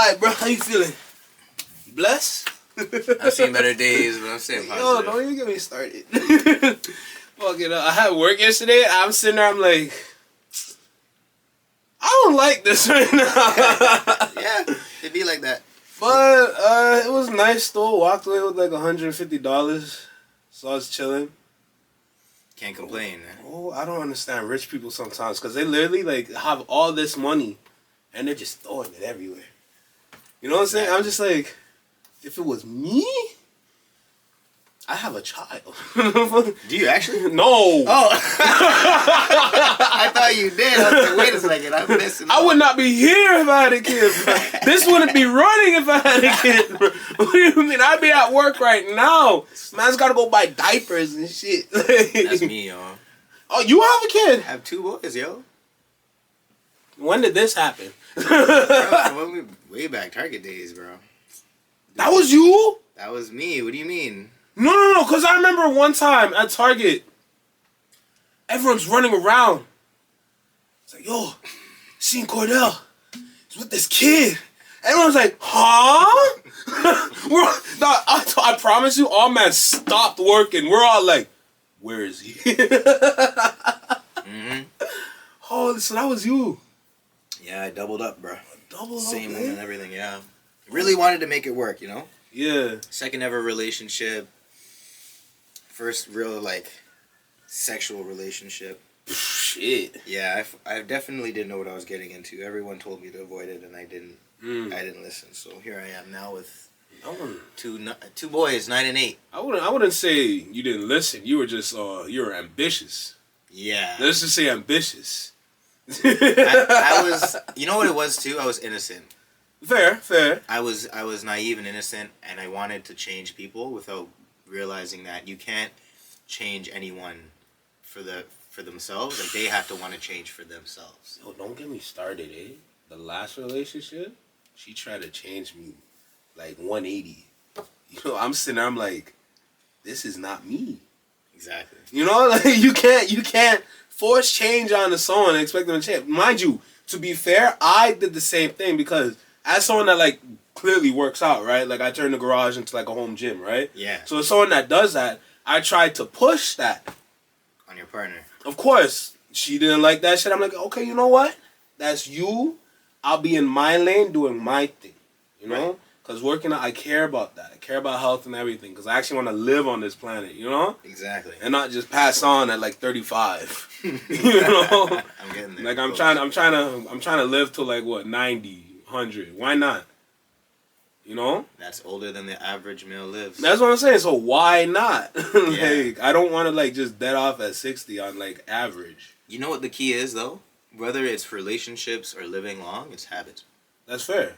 Alright, bro, how you feeling? Blessed? I've seen better days, but I'm staying positive. Yo, don't even get me started. Fucking I had work yesterday. I'm sitting there, I'm like, I don't like this right now. Yeah, it'd be like that. But it was nice though. Walked away with like $150. So I was chilling. Can't complain. Oh, I don't understand rich people sometimes because they literally like have all this money and they're just throwing it everywhere. You know what I'm saying? I'm just like, if it was me, I have a child. Do you actually? No. Oh. I thought you did. I was like, wait a second, I'm missing. I would not be here if I had a kid, bro. This wouldn't be running if I had a kid, bro. What do you mean? I'd be at work right now. Man's got to go buy diapers and shit. That's me, yo. Oh, you have a kid? I have 2 boys, yo. When did this happen? Bro, way back Target days, bro. That was you? That was me. What do you mean? No, because I remember one time at Target, everyone's running around. It's like, yo, seen Cordell. He's with this kid. Everyone's like, huh? I promise you, all man stopped working. We're all like, where is he? Mm-hmm. Oh, so that was you. Yeah, I doubled up, bro. Same man. one and everything, yeah. Really wanted to make it work, you know? Yeah. Second ever relationship. First real, like, sexual relationship. Shit. Yeah, I definitely didn't know what I was getting into. Everyone told me to avoid it, and I didn't. I didn't listen. So here I am now with two boys, 9 and 8. I wouldn't say you didn't listen. You were just you were ambitious. Yeah. Let's just say ambitious. I was. You know what it was too? I was innocent. Fair. I was naive and innocent, and I wanted to change people without realizing that you can't change anyone for themselves. Like, they have to want to change for themselves. Yo, don't get me started, eh? The last relationship, she tried to change me like 180. You know, I'm sitting there, I'm like, this is not me. Exactly. You know, like you can't force change on someone and expect them to change. Mind you, to be fair, I did the same thing because as someone that like clearly works out, right? Like I turned the garage into like a home gym, right? Yeah. So as someone that does that, I tried to push that on your partner. Of course, she didn't like that shit. I'm like, okay, you know what? That's you. I'll be in my lane doing my thing, you know? Because working out, I care about that. I care about health and everything because I actually want to live on this planet, you know? Exactly. And not just pass on at like 35. You know? I'm getting there. Like I'm trying to live to like what, 90, 100. Why not? You know? That's older than the average male lives. That's what I'm saying. So why not? Yeah. Like I don't want to like just dead off at 60 on like average. You know what the key is though? Whether it's relationships or living long, it's habits. That's fair.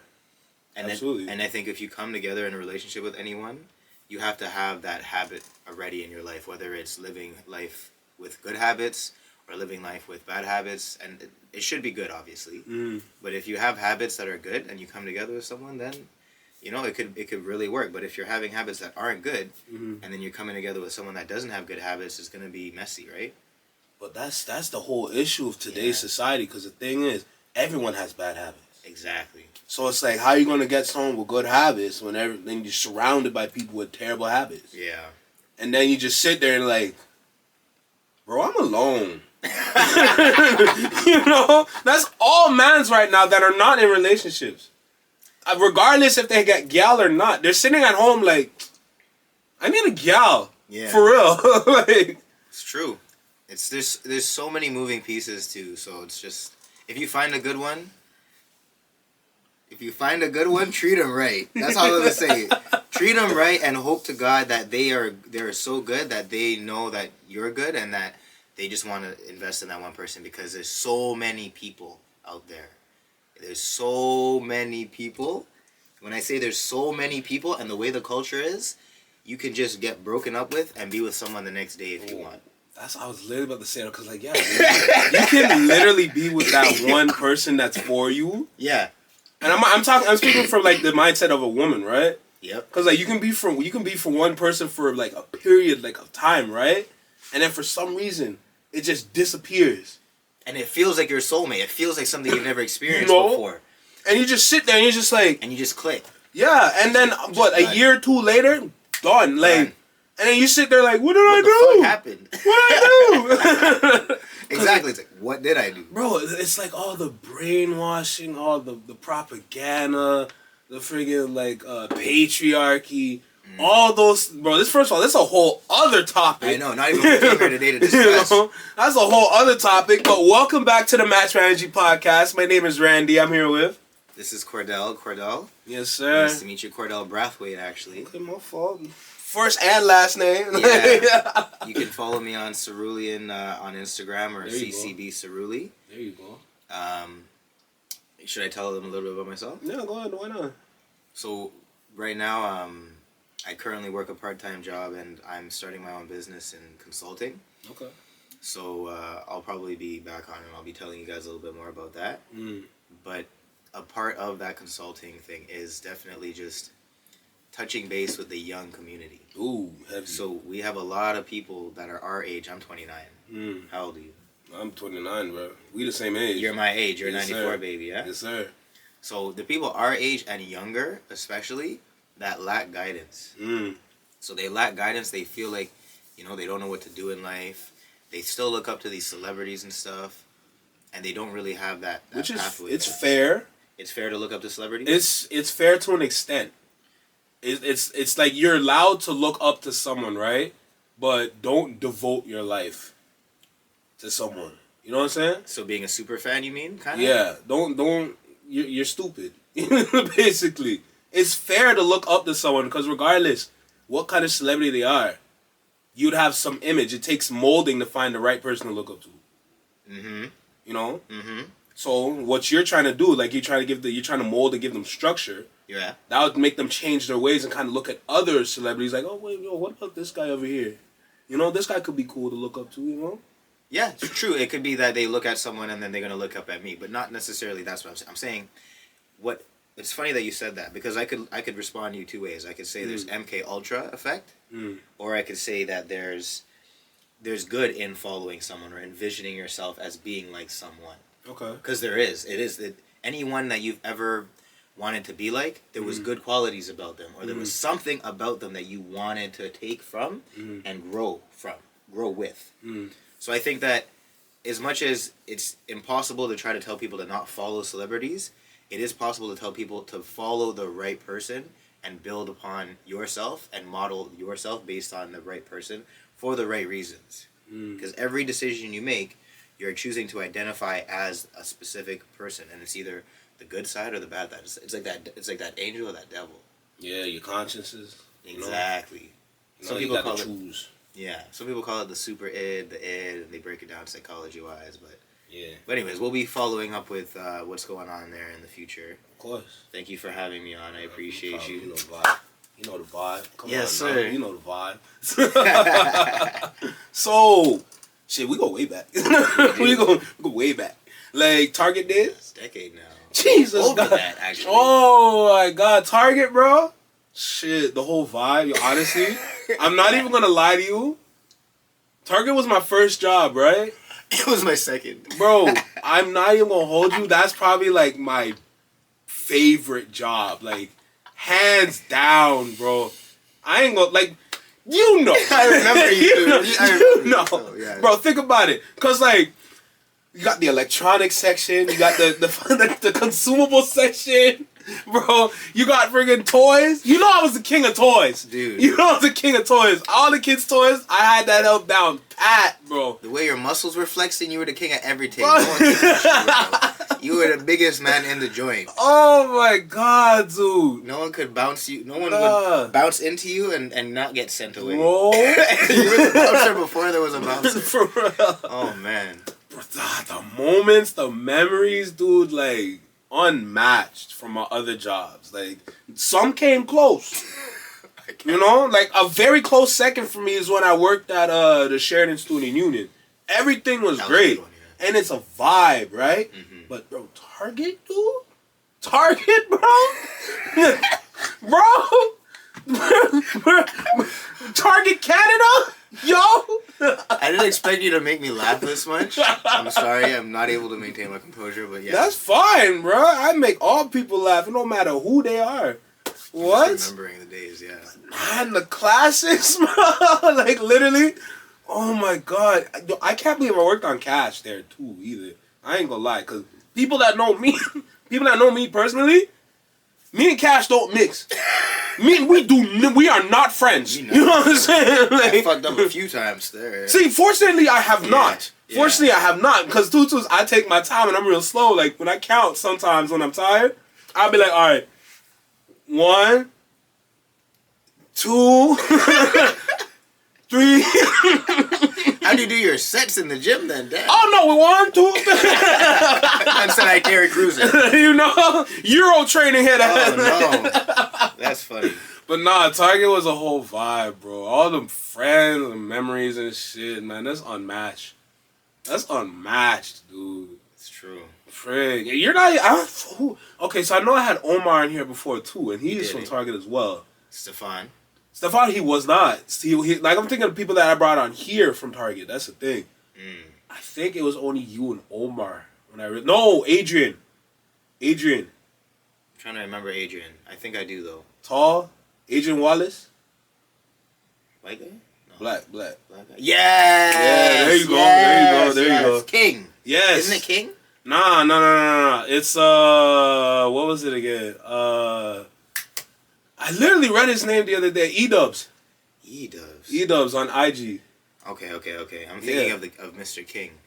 And absolutely. And I think if you come together in a relationship with anyone, you have to have that habit already in your life, whether it's living life with good habits or living life with bad habits. And it should be good, obviously. But if you have habits that are good and you come together with someone, then, you know, it could really work. But if you're having habits that aren't good and then you're coming together with someone that doesn't have good habits, it's going to be messy, right? But that's the whole issue of today's society because the thing is, everyone has bad habits. Exactly. So it's like, how are you going to get someone with good habits when then you're surrounded by people with terrible habits? Yeah. And then you just sit there and like, bro, I'm alone. You know? That's all mans right now that are not in relationships. Regardless if they get gal or not. They're sitting at home like, I need a gal. Yeah. For real. Like, it's true. There's so many moving pieces too, so it's just, if you find a good one, treat them right. That's how I would say it. Treat them right and hope to God that they're so good that they know that you're good and that they just want to invest in that one person because there's so many people out there. There's so many people. When I say there's so many people and the way the culture is, you can just get broken up with and be with someone the next day if you want. That's what I was literally about to say. Because, like, yeah, you can literally be with that one person that's for you. Yeah. And I'm speaking from, like, the mindset of a woman, right? Yep. Because, like, you can be for one person for, like, a period, like, of time, right? And then for some reason, it just disappears. And it feels like your soulmate. It feels like something you've never experienced before. And you just sit there and you're just like... And you just click. Yeah, and then, a year or two later, done. Like, and then you sit there like, what did I do? What happened? What did I do? Exactly. It's like, what did I do? Bro, it's like all the brainwashing, all the propaganda, the friggin' like patriarchy, all those. Bro, this first of all, this is a whole other topic. I know, not even here today to discuss. That's a whole other topic. But welcome back to the Match Strategy Podcast. My name is Randy. I'm here with. This is Cordell. Cordell. Yes, sir. Nice to meet you, Cordell Brathwaite. Actually. Okay, my fault. First and last name. Yeah. You can follow me on Cerulean on Instagram or CCB Ceruli. There you go. Should I tell them a little bit about myself? Yeah, go ahead. Why not? So right now, I currently work a part-time job and I'm starting my own business in consulting. Okay. So I'll probably be back on and I'll be telling you guys a little bit more about that. But a part of that consulting thing is definitely just touching base with the young community. Ooh, heavy. So we have a lot of people that are our age. I'm 29. How old are you? I'm 29, bro. We the same age. You're my age. You're yes, 94, sir. Baby, yeah? Yes, sir. So the people our age and younger, especially, that lack guidance. So they lack guidance. They feel like, they don't know what to do in life. They still look up to these celebrities and stuff, and they don't really have that Which pathway. It's fair. It's fair to look up to celebrities? It's fair to an extent. It's like you're allowed to look up to someone, right? But don't devote your life to someone. You know what I'm saying? So being a super fan, you mean? Kind of? Yeah. Don't. You're stupid. Basically, it's fair to look up to someone because regardless what kind of celebrity they are, you'd have some image. It takes molding to find the right person to look up to. You know. So what you're trying to do, like you're trying to mold and give them structure. Yeah. That would make them change their ways and kind of look at other celebrities like, oh wait, what about this guy over here? This guy could be cool to look up to. Yeah, it's true. It could be that they look at someone and then they're gonna look up at me, but not necessarily. That's what I'm saying. It's funny that you said that because I could respond to you two ways. I could say there's MK Ultra effect, or I could say that there's good in following someone or envisioning yourself as being like someone. Okay. Because there is. It is that anyone that you've ever wanted to be like, there was good qualities about them, or there was something about them that you wanted to take from and grow with. So I think that as much as it's impossible to try to tell people to not follow celebrities, it is possible to tell people to follow the right person and build upon yourself and model yourself based on the right person for the right reasons. Because every decision you make, you're choosing to identify as a specific person, and it's either the good side or the bad side. It's like that. It's like that angel or that devil. Yeah, your consciences. Exactly. Some people call it. Choose. Yeah, some people call it the super id, the id, and they break it down psychology wise. But yeah. But anyways, we'll be following up with what's going on there in the future. Of course. Thank you for having me on. I appreciate you. You know the vibe. You know the vibe. Come yes, on, sir. Man. You know the vibe. So, shit, we go way back. we go way back. Like Target did. It's a decade now. Jesus Older God. than that, actually. Oh my God, Target, bro. Shit, the whole vibe. Honestly, I'm not even gonna lie to you. Target was my first job, right? It was my second. Bro, I'm not even gonna hold you. That's probably like my favorite job. Like, hands down, bro. I ain't gonna, like, I remember you. Yeah. Bro, think about it. Because, like, you got the electronics section. You got the consumable section. Bro, you got friggin' toys. You know I was the king of toys. Dude. You know I was the king of toys. All the kids' toys, I had that held down pat, bro. The way your muscles were flexing, you were the king of everything. No one gave a shit, bro. You were the biggest man in the joint. Oh my God, dude. No one could bounce you. No one would bounce into you and not get sent away. Bro. You were the bouncer before there was a bouncer. For real. Oh, man. The moments, the memories, dude, like, unmatched from my other jobs. Like, some came close. Like, a very close second for me is when I worked at the Sheridan Student Union. Everything was great. One, yeah. And it's a vibe, right? But, bro, Target, dude? Target, bro? Bro? Target Canada? Yo! I didn't expect you to make me laugh this much. I'm sorry, I'm not able to maintain my composure, but yeah. That's fine, bro. I make all people laugh, no matter who they are. What? Just remembering the days, yeah. Man, the classics, bro. Like, literally. Oh, my God. I can't believe I worked on Cash there, too, either. I ain't gonna lie, because people that know me personally, me and Cash don't mix. We are not friends. You know what I'm saying? Like, I fucked up a few times there. See, fortunately, I have not. Yeah. Fortunately, I have not. Because tutus, I take my time and I'm real slow. Like, when I count sometimes when I'm tired, I'll be like, all right, 1, 2, 3. How do you do your sets in the gym then, Dad? Oh, no, 1, 2, 3. Instead I carry cruising. You know? Euro training here. Oh, no. That's funny. But nah, Target was a whole vibe, bro. All them friends and memories and shit, man. That's unmatched. That's unmatched, dude. It's true. Frig. You're not... Okay, so I know I had Omar in here before, too, and he's from Target as well. Stefan, he was not. He, like, I'm thinking of people that I brought on here from Target. That's the thing. I think it was only you and Omar. No, Adrian. I'm trying to remember Adrian. I think I do, though. Tall. Adrian Wallace. White guy? No. Black guy. Yes! Yeah, there you go. There you go. King. Yes. Isn't it King? Nah. It's, what was it again? I literally read his name the other day. E-Dubs on IG. Okay. I'm thinking of Mr. King.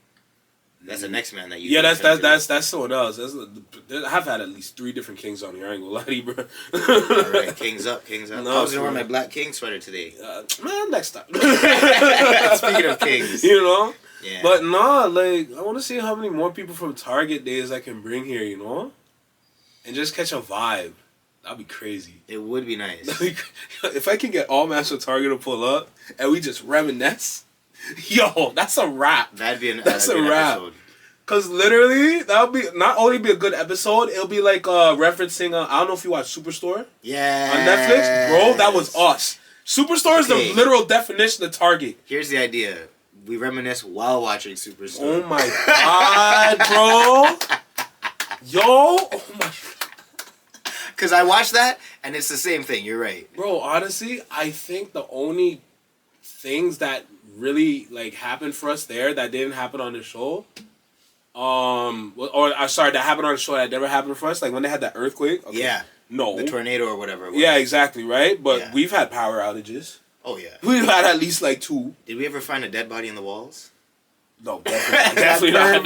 That's the next man that you. Yeah, that's someone else. I've had at least 3 different kings on here. I ain't gonna lie to you, bro. All right, kings up. No, I was gonna wear my black king sweater today. Man, next time. Speaking of kings, you know. Yeah. But nah, like I want to see how many more people from Target days I can bring here, you know, and just catch a vibe. That'd be crazy. It would be nice. If I can get all Master Target to pull up and we just reminisce, yo, that's a wrap. That'd be a wrap. episode. Cause literally, that would be not only be a good episode, it'll be like referencing. I don't know if you watch Superstore. Yeah. On Netflix, bro, that was us. Superstore is the literal definition of Target. Here's the idea: we reminisce while watching Superstore. Oh my god, bro! Yo, oh my. Because I watched that, and it's the same thing. You're right. Bro, honestly, I think the only things that really, like, happened for us there that didn't happen on the show, that happened on the show that never happened for us, like, when they had that earthquake. Okay. Yeah. No. The tornado or whatever it was. Yeah, exactly, right? But we've had power outages. Oh, yeah. We've had at least, like, 2. Did we ever find a dead body in the walls? No, definitely not.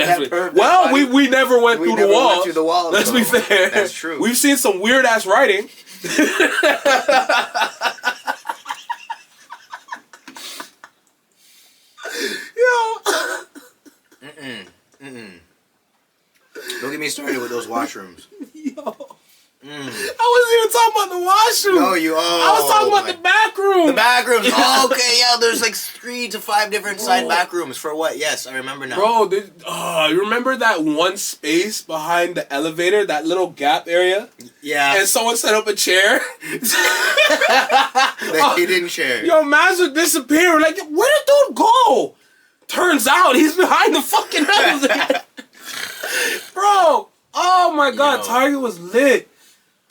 Well, we never went through the walls. Let's be fair. That's true. We've seen some weird ass writing. Yo. Don't get me started with those washrooms. Yo. I wasn't even talking about the washroom. No, I was talking about the back room. The back rooms. Oh, okay, yeah. There's like 3 to 5 different side back rooms for what? Yes, I remember now. Bro, you remember that one space behind the elevator, that little gap area? Yeah. And someone set up a chair. The hidden chair. Yo, Maz would disappear. We're like, where did dude go? Turns out he's behind the fucking elevator. Bro, oh my god, Target was lit.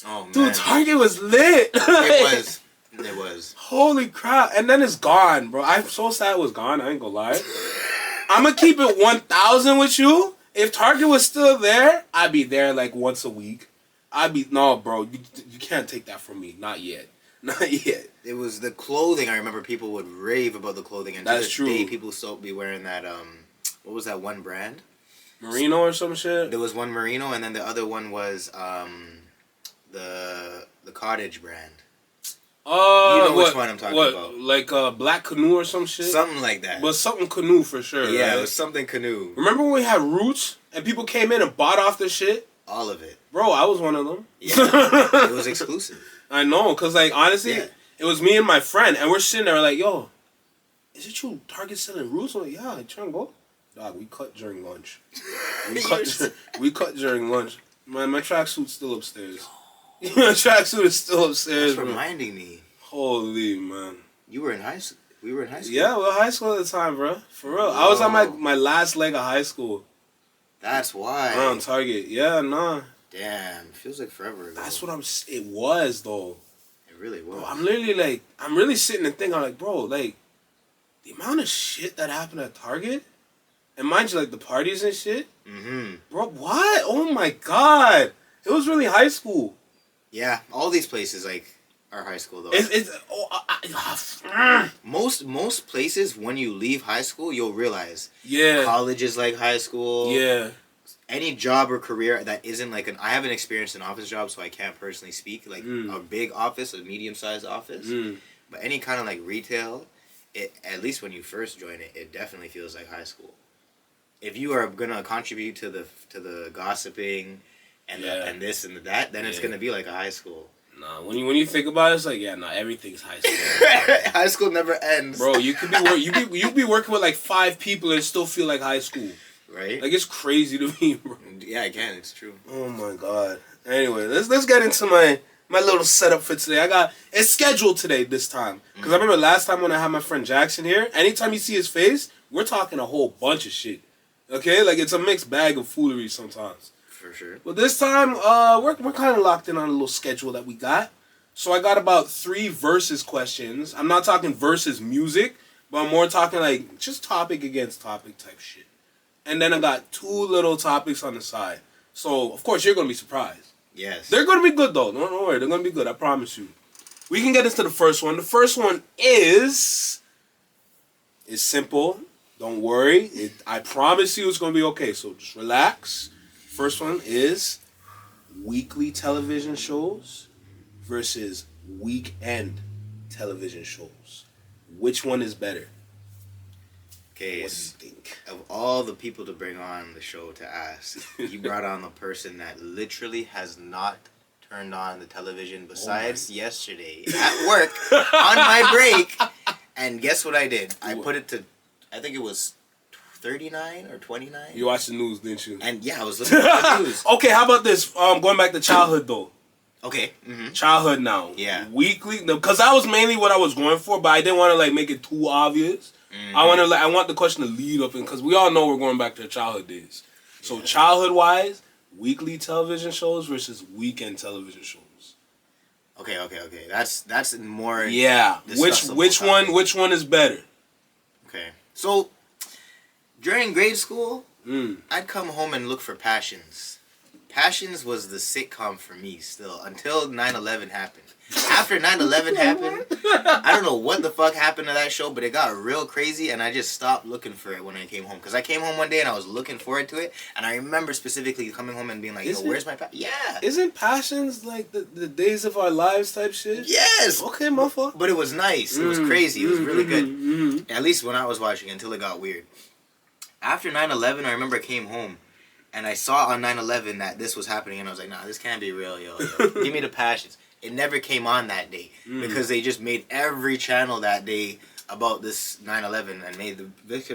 Oh, man. Dude, Target was lit. It was. Holy crap. And then it's gone, bro. I'm so sad it was gone. I ain't gonna lie. I'm gonna keep it 1,000 with you. If Target was still there, I'd be there like once a week. No, bro. You can't take that from me. Not yet. Not yet. It was the clothing. I remember people would rave about the clothing. And that's to true. this day, people still be wearing that, what was that one brand? Merino or some shit? There was one Merino, and then the other one was, the Cottage brand. You know which one I'm talking about. Like Black Canoe or some shit? Something like that. But something Canoe for sure. Yeah, right? It was something Canoe. Remember when we had Roots and people came in and bought off the shit? All of it. Bro, I was one of them. Yeah. It was exclusive. I know, because, like, honestly, it was me and my friend, and we're sitting there like, yo, is it you Target selling Roots? I'm like, yeah, you trying to go? Dog, we cut during lunch. We cut during lunch. My tracksuit's still upstairs. My tracksuit is still upstairs. That's reminding me. Holy, man. You were in high school. We were in high school? Yeah, we were in high school at the time, bro. For real. I was on my last leg of high school. That's why. On Target. Yeah, nah. Damn. Feels like forever ago. That's what it was, though. It really was. Bro, I'm really sitting and thinking, I'm like, bro, like, the amount of shit that happened at Target, and mind you, like, the parties and shit. Mm-hmm. Bro, what? Oh, my God. It was really high school. Yeah, all these places, like, are high school, though. Most places, when you leave high school, you'll realize. Yeah. College is like high school. Yeah. Any job or career that isn't like I haven't experienced an office job, so I can't personally speak. Like, a big office, a medium-sized office. But any kind of, like, retail, at least when you first join it, it definitely feels like high school. If you are going to contribute to the gossiping and this and that, then it's going to be like a high school. Nah, when you think about it, it's like, everything's high school. High school never ends. Bro, you could be working with like 5 people and still feel like high school. Right? Like, it's crazy to me, bro. Yeah, I can. It's true. Oh my God. Anyway, let's get into my little setup for today. It's scheduled today this time. Because I remember last time when I had my friend Jackson here, anytime you see his face, we're talking a whole bunch of shit. Okay? Like, it's a mixed bag of foolery sometimes. For sure. But this time, we're kind of locked in on a little schedule that we got. So I got about 3 versus questions. I'm not talking versus music, but I'm more talking like just topic against topic type shit. And then I got 2 little topics on the side. So, of course, you're going to be surprised. Yes. They're going to be good, though. Don't worry. They're going to be good. I promise you. We can get into the first one. The first one is simple. Don't worry. I promise you it's going to be okay. So just relax. First one is weekly television shows versus weekend television shows. Which one is better? Okay, what do you think? Of all the people to bring on the show to ask, you brought on the person that literally has not turned on the television besides yesterday at work on my break. And guess what I did? I put it to, I think it was 39 or 29. You watched the news, didn't you? And yeah, I was listening to the news. Okay, how about this? Going back to childhood though. Okay. Mm-hmm. Childhood now. Yeah. Weekly, because that was mainly what I was going for, but I didn't want to like make it too obvious. Mm-hmm. I want the question to lead up in, because we all know we're going back to the childhood days. So childhood wise, weekly television shows versus weekend television shows. Okay. That's more. Yeah. Which one is better? Okay. So during grade school, I'd come home and look for Passions. Passions was the sitcom for me still until 9/11 happened. After 9/11 happened, I don't know what the fuck happened to that show, but it got real crazy, and I just stopped looking for it when I came home. Because I came home one day and I was looking forward to it, and I remember specifically coming home and being like, yo, where's my Yeah. Isn't Passions like the days of our lives type shit? Yes! Okay, motherfucker. But it was nice. It was crazy. It was really good. At least when I was watching it, until it got weird. After 9/11, I remember I came home, and I saw on 9/11 that this was happening, and I was like, nah, this can't be real, yo. Give me the Passions. It never came on that day because they just made every channel that day about this 9/11 and made the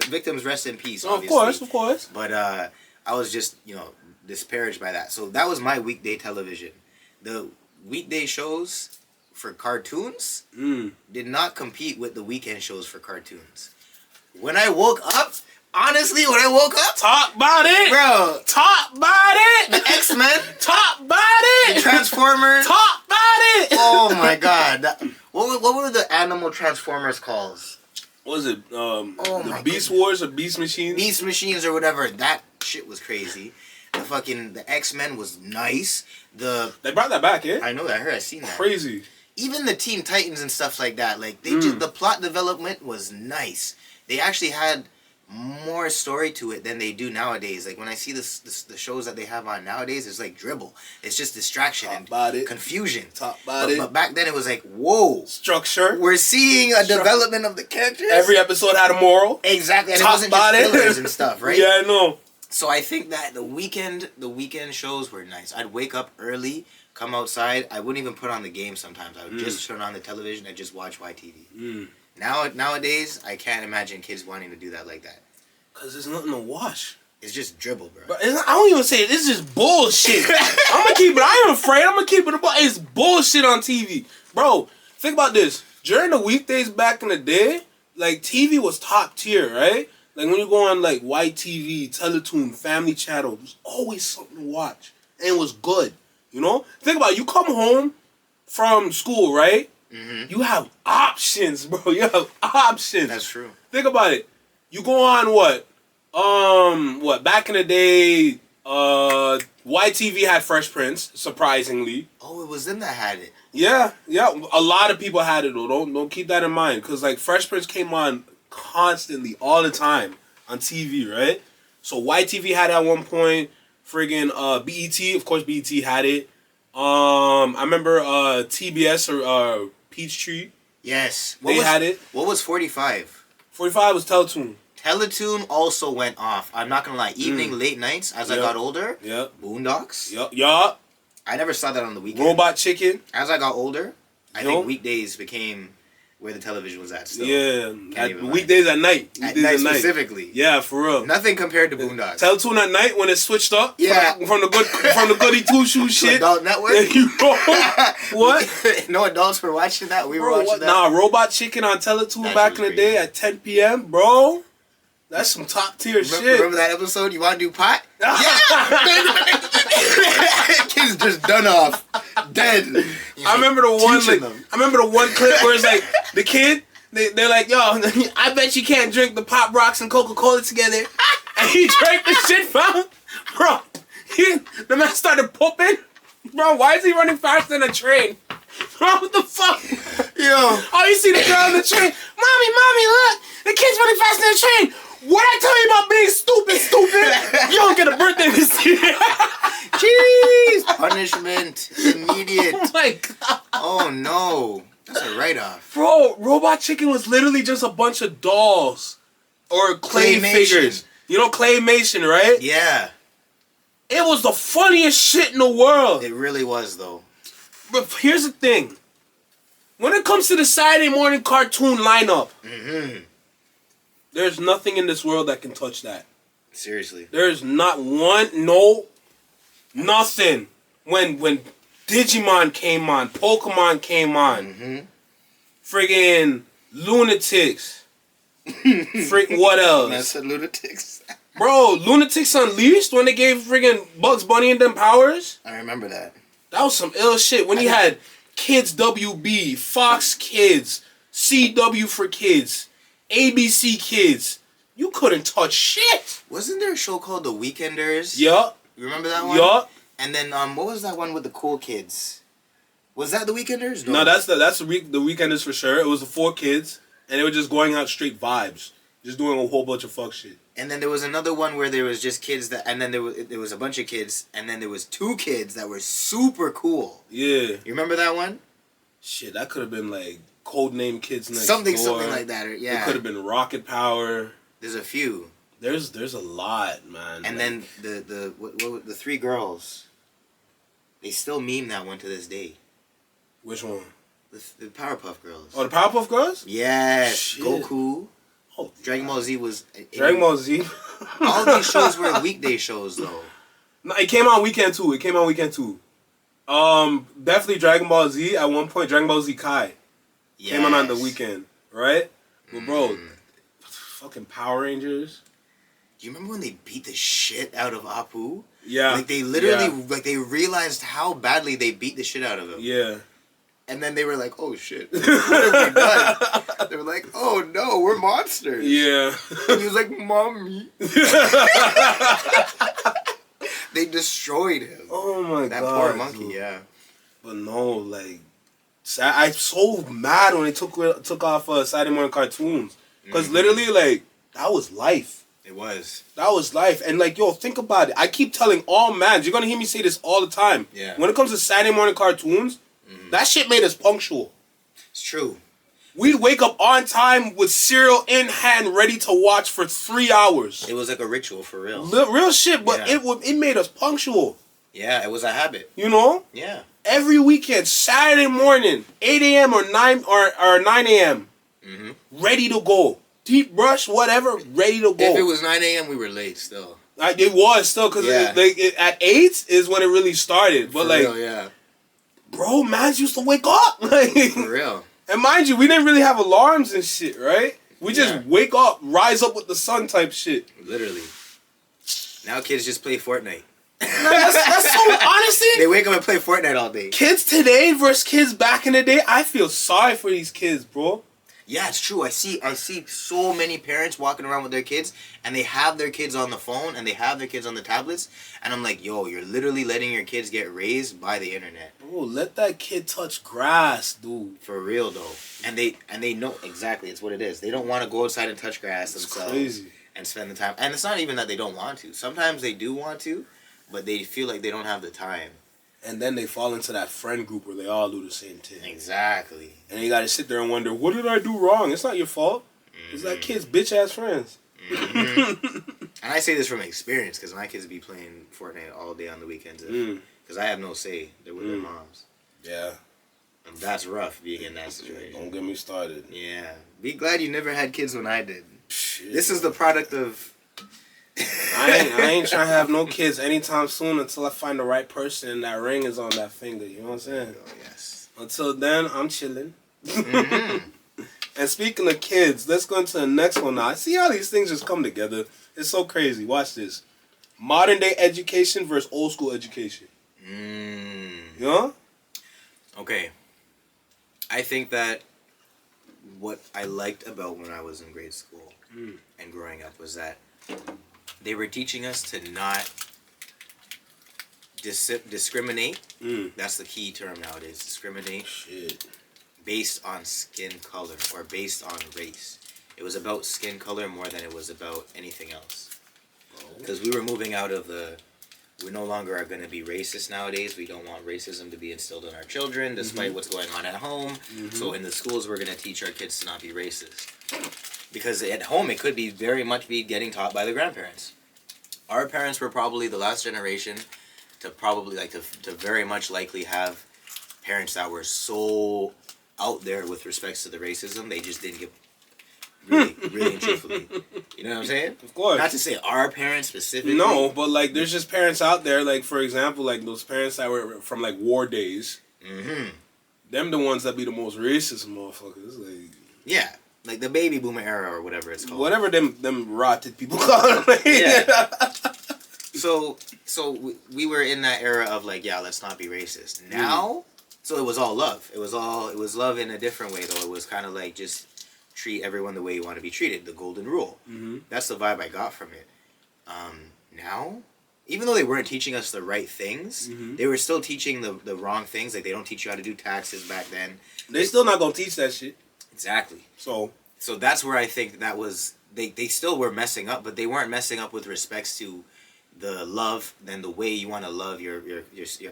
victims rest in peace, obviously. Of course. But I was just, disparaged by that. So that was my weekday television. The weekday shows for cartoons did not compete with the weekend shows for cartoons. When I woke up, honestly, Talk about it, bro. Talk about it. The X-Men. Talk about it. The Transformers. Talk about it. Oh my God. What were the animal Transformers calls? What was it? The Beast Wars or Beast Machines? Beast Machines or whatever. That shit was crazy. The X-Men was nice. They brought that back, yeah? I know that. I seen that. Crazy. Even the Teen Titans and stuff like that. Like the plot development was nice. They actually had more story to it than they do nowadays. Like when I see the shows that they have on nowadays, it's like dribble. It's just distraction and confusion. But back then it was like, whoa, structure. We're seeing a development of the characters. Every episode had a moral. Exactly, and it wasn't just fillers and stuff, right? Yeah, I know. So I think that the weekend shows were nice. I'd wake up early, come outside. I wouldn't even put on the game sometimes. I would just turn on the television and just watch YTV. Nowadays, I can't imagine kids wanting to do that like that. Because there's nothing to watch. It's just dribble, bro. But I don't even say it. It's just bullshit. I'm going to keep it. I ain't afraid. I'm going to keep it. It's bullshit on TV. Bro, think about this. During the weekdays back in the day, like TV was top tier, right? Like when you go on like White TV, Teletoon, Family Channel, there's always something to watch, and it was good. You know, think about it. You come home from school, right? Mm-hmm. You have options, bro. You have options. That's true. Think about it. You go on what? Back in the day, YTV had Fresh Prince, surprisingly. Oh, it was them that had it. Yeah. A lot of people had it though. Don't keep that in mind, because like Fresh Prince came on constantly, all the time on TV, right? So YTV had it at one point. Friggin' BET, of course BET had it. I remember TBS or Peachtree. Yes, they had it. What was 45? 45 was Teletoon. Teletoon also went off. I'm not gonna lie. Evening, late nights. As I got older. Yep. Boondocks. Yup. I never saw that on the weekend. Robot Chicken. As I got older, I think weekdays became where the television was at still. Yeah. Weekdays at night. At night specifically. Yeah, for real. Nothing compared to Boondocks. Teletoon at night when it switched up. Yeah. From the goody two shoe shit. Adult Network. You know what? No adults were watching that. We were watching that. Nah, Robot Chicken on Teletoon back in the day at 10 p.m., bro. That's some top tier shit. Remember that episode? You want to do pot? Yeah. Kids just done off, dead. I remember the one. I remember the one clip where it's like the kid. They're like, yo, I bet you can't drink the Pop Rocks and Coca-Cola together. And he drank the shit from, bro. The man started pooping. Bro, why is he running faster than a train? Bro, what the fuck? Yo. Oh, you see the girl on the train. Mommy, look. The kid's running faster than a train. What I tell you about being stupid? You don't get a birthday this year. Jeez. Punishment. Immediate. Oh, my God. Oh, no. That's a write-off. Bro, Robot Chicken was literally just a bunch of dolls. Or clay figures. You know claymation, right? Yeah. It was the funniest shit in the world. It really was, though. But here's the thing. When it comes to the Saturday morning cartoon lineup, there's nothing in this world that can touch that. Seriously. There's not nothing. When Digimon came on, Pokemon came on, friggin' Lunatics. What else? That's a Lunatics. Bro, Lunatics Unleashed when they gave friggin' Bugs Bunny and them powers. I remember that. That was some ill shit. When you had Kids WB, Fox Kids, CW for Kids, ABC Kids, you couldn't touch shit. Wasn't there a show called The Weekenders? Yup. You remember that one? Yup. And then what was that one with the cool kids? Was that The Weekenders? No, that's the Weekenders for sure. It was the 4 kids, and they were just going out straight vibes, just doing a whole bunch of fuck shit. And then there was another one where there was just kids and then there was a bunch of kids, and then there was 2 kids that were super cool. Yeah. You remember that one? Shit, that could have been like Codename Kids Next Something Door. like that. Or, yeah. It could have been Rocket Power. There's a few. There's a lot, man. And then the 3 girls. They still meme that one to this day. Which one? The Powerpuff Girls. Oh, the Powerpuff Girls? Yes. Shit. Goku. Oh, Dragon Ball Z was... Dragon Ball Z. All these shows were weekday shows, though. No, it came on weekend too. Definitely Dragon Ball Z. At one point, Dragon Ball Z Kai came on the weekend, right? But bro, fucking Power Rangers. Do you remember when they beat the shit out of Apu? Yeah. Like they literally, like they realized how badly they beat the shit out of him. Yeah. And then they were like, "Oh shit, what have we done?" They were like, "Oh no, we're monsters." Yeah. And he was like, "Mommy." They destroyed him. Oh my god. That poor monkey. Dude. Yeah. But no, like, I'm so mad when they took off Saturday morning cartoons, because literally, like, that was life. It was. That was life. And like, yo, think about it. I keep telling all mans, you're gonna hear me say this all the time. Yeah. When it comes to Saturday morning cartoons, that shit made us punctual. It's true. We'd wake up on time with cereal in hand, ready to watch for 3 hours. It was like a ritual for real. Real shit, but it made us punctual. Yeah, it was a habit. You know? Yeah. Every weekend, Saturday morning, 8 a.m. or 9 a.m. Ready to go. Deep brush, whatever, ready to go. If it was 9 a.m., we were late still. It was still, because at 8 is when it really started. But for like, real, yeah. Bro, mans used to wake up. Like, for real. And mind you, we didn't really have alarms and shit, right? We just wake up, rise up with the sun type shit. Literally. Now kids just play Fortnite. That's so, honestly. They wake up and play Fortnite all day. Kids today versus kids back in the day, I feel sorry for these kids, bro. Yeah, it's true. I see so many parents walking around with their kids, and they have their kids on the phone, and they have their kids on the tablets, and I'm like, yo, you're literally letting your kids get raised by the internet. Bro, let that kid touch grass, dude. For real, though. And they know exactly, it's what it is. They don't want to go outside and touch grass themselves. Crazy. And spend the time. And it's not even that they don't want to. Sometimes they do want to, but they feel like they don't have the time. And then they fall into that friend group where they all do the same thing. Exactly. And you gotta sit there and wonder, what did I do wrong? It's not your fault. It's that kid's bitch-ass friends. And I say this from experience, because my kids be playing Fortnite all day on the weekends. Because I have no say. They're with their moms. Yeah. And that's rough, being in that situation. Don't get me started. Yeah. Be glad you never had kids when I did. Shit. This is the product of... I ain't trying to have no kids anytime soon until I find the right person and that ring is on that finger. You know what I'm saying? Oh, yes. Until then, I'm chilling. And speaking of kids, let's go into the next one now. I see how these things just come together. It's so crazy. Watch this. Modern day education versus old school education. You know? Okay. I think that what I liked about when I was in grade school and growing up was that they were teaching us to not discriminate. That's the key term nowadays. Discriminate. Shit. Based on skin color or based on race. It was about skin color more than it was about anything else. Because we were moving out of we no longer are going to be racist nowadays. We don't want racism to be instilled in our children, despite what's going on at home. So in the schools, we're going to teach our kids to not be racist. Because at home, it could be very much be getting taught by the grandparents. Our parents were probably the last generation to probably to very much likely have parents that were so out there with respects to the racism, they just didn't get really and truthfully. You know what I'm saying? Of course. Not to say our parents specifically. No, but like there's just parents out there, like for example, like those parents that were from like war days. Them the ones that be the most racist motherfuckers. Like yeah. Like the baby boomer era or whatever it's called. Whatever them rotted people call it. Like, yeah. So we were in that era of like, yeah, let's not be racist. Now, so it was all love. It was love in a different way though. It was kind of like just treat everyone the way you want to be treated. The golden rule. That's the vibe I got from it. Now, even though they weren't teaching us the right things, they were still teaching the wrong things. Like they don't teach you how to do taxes back then. They still not gonna teach that shit. Exactly. So that's where I think that was they still were messing up, but they weren't messing up with respects to the love and the way you want to love your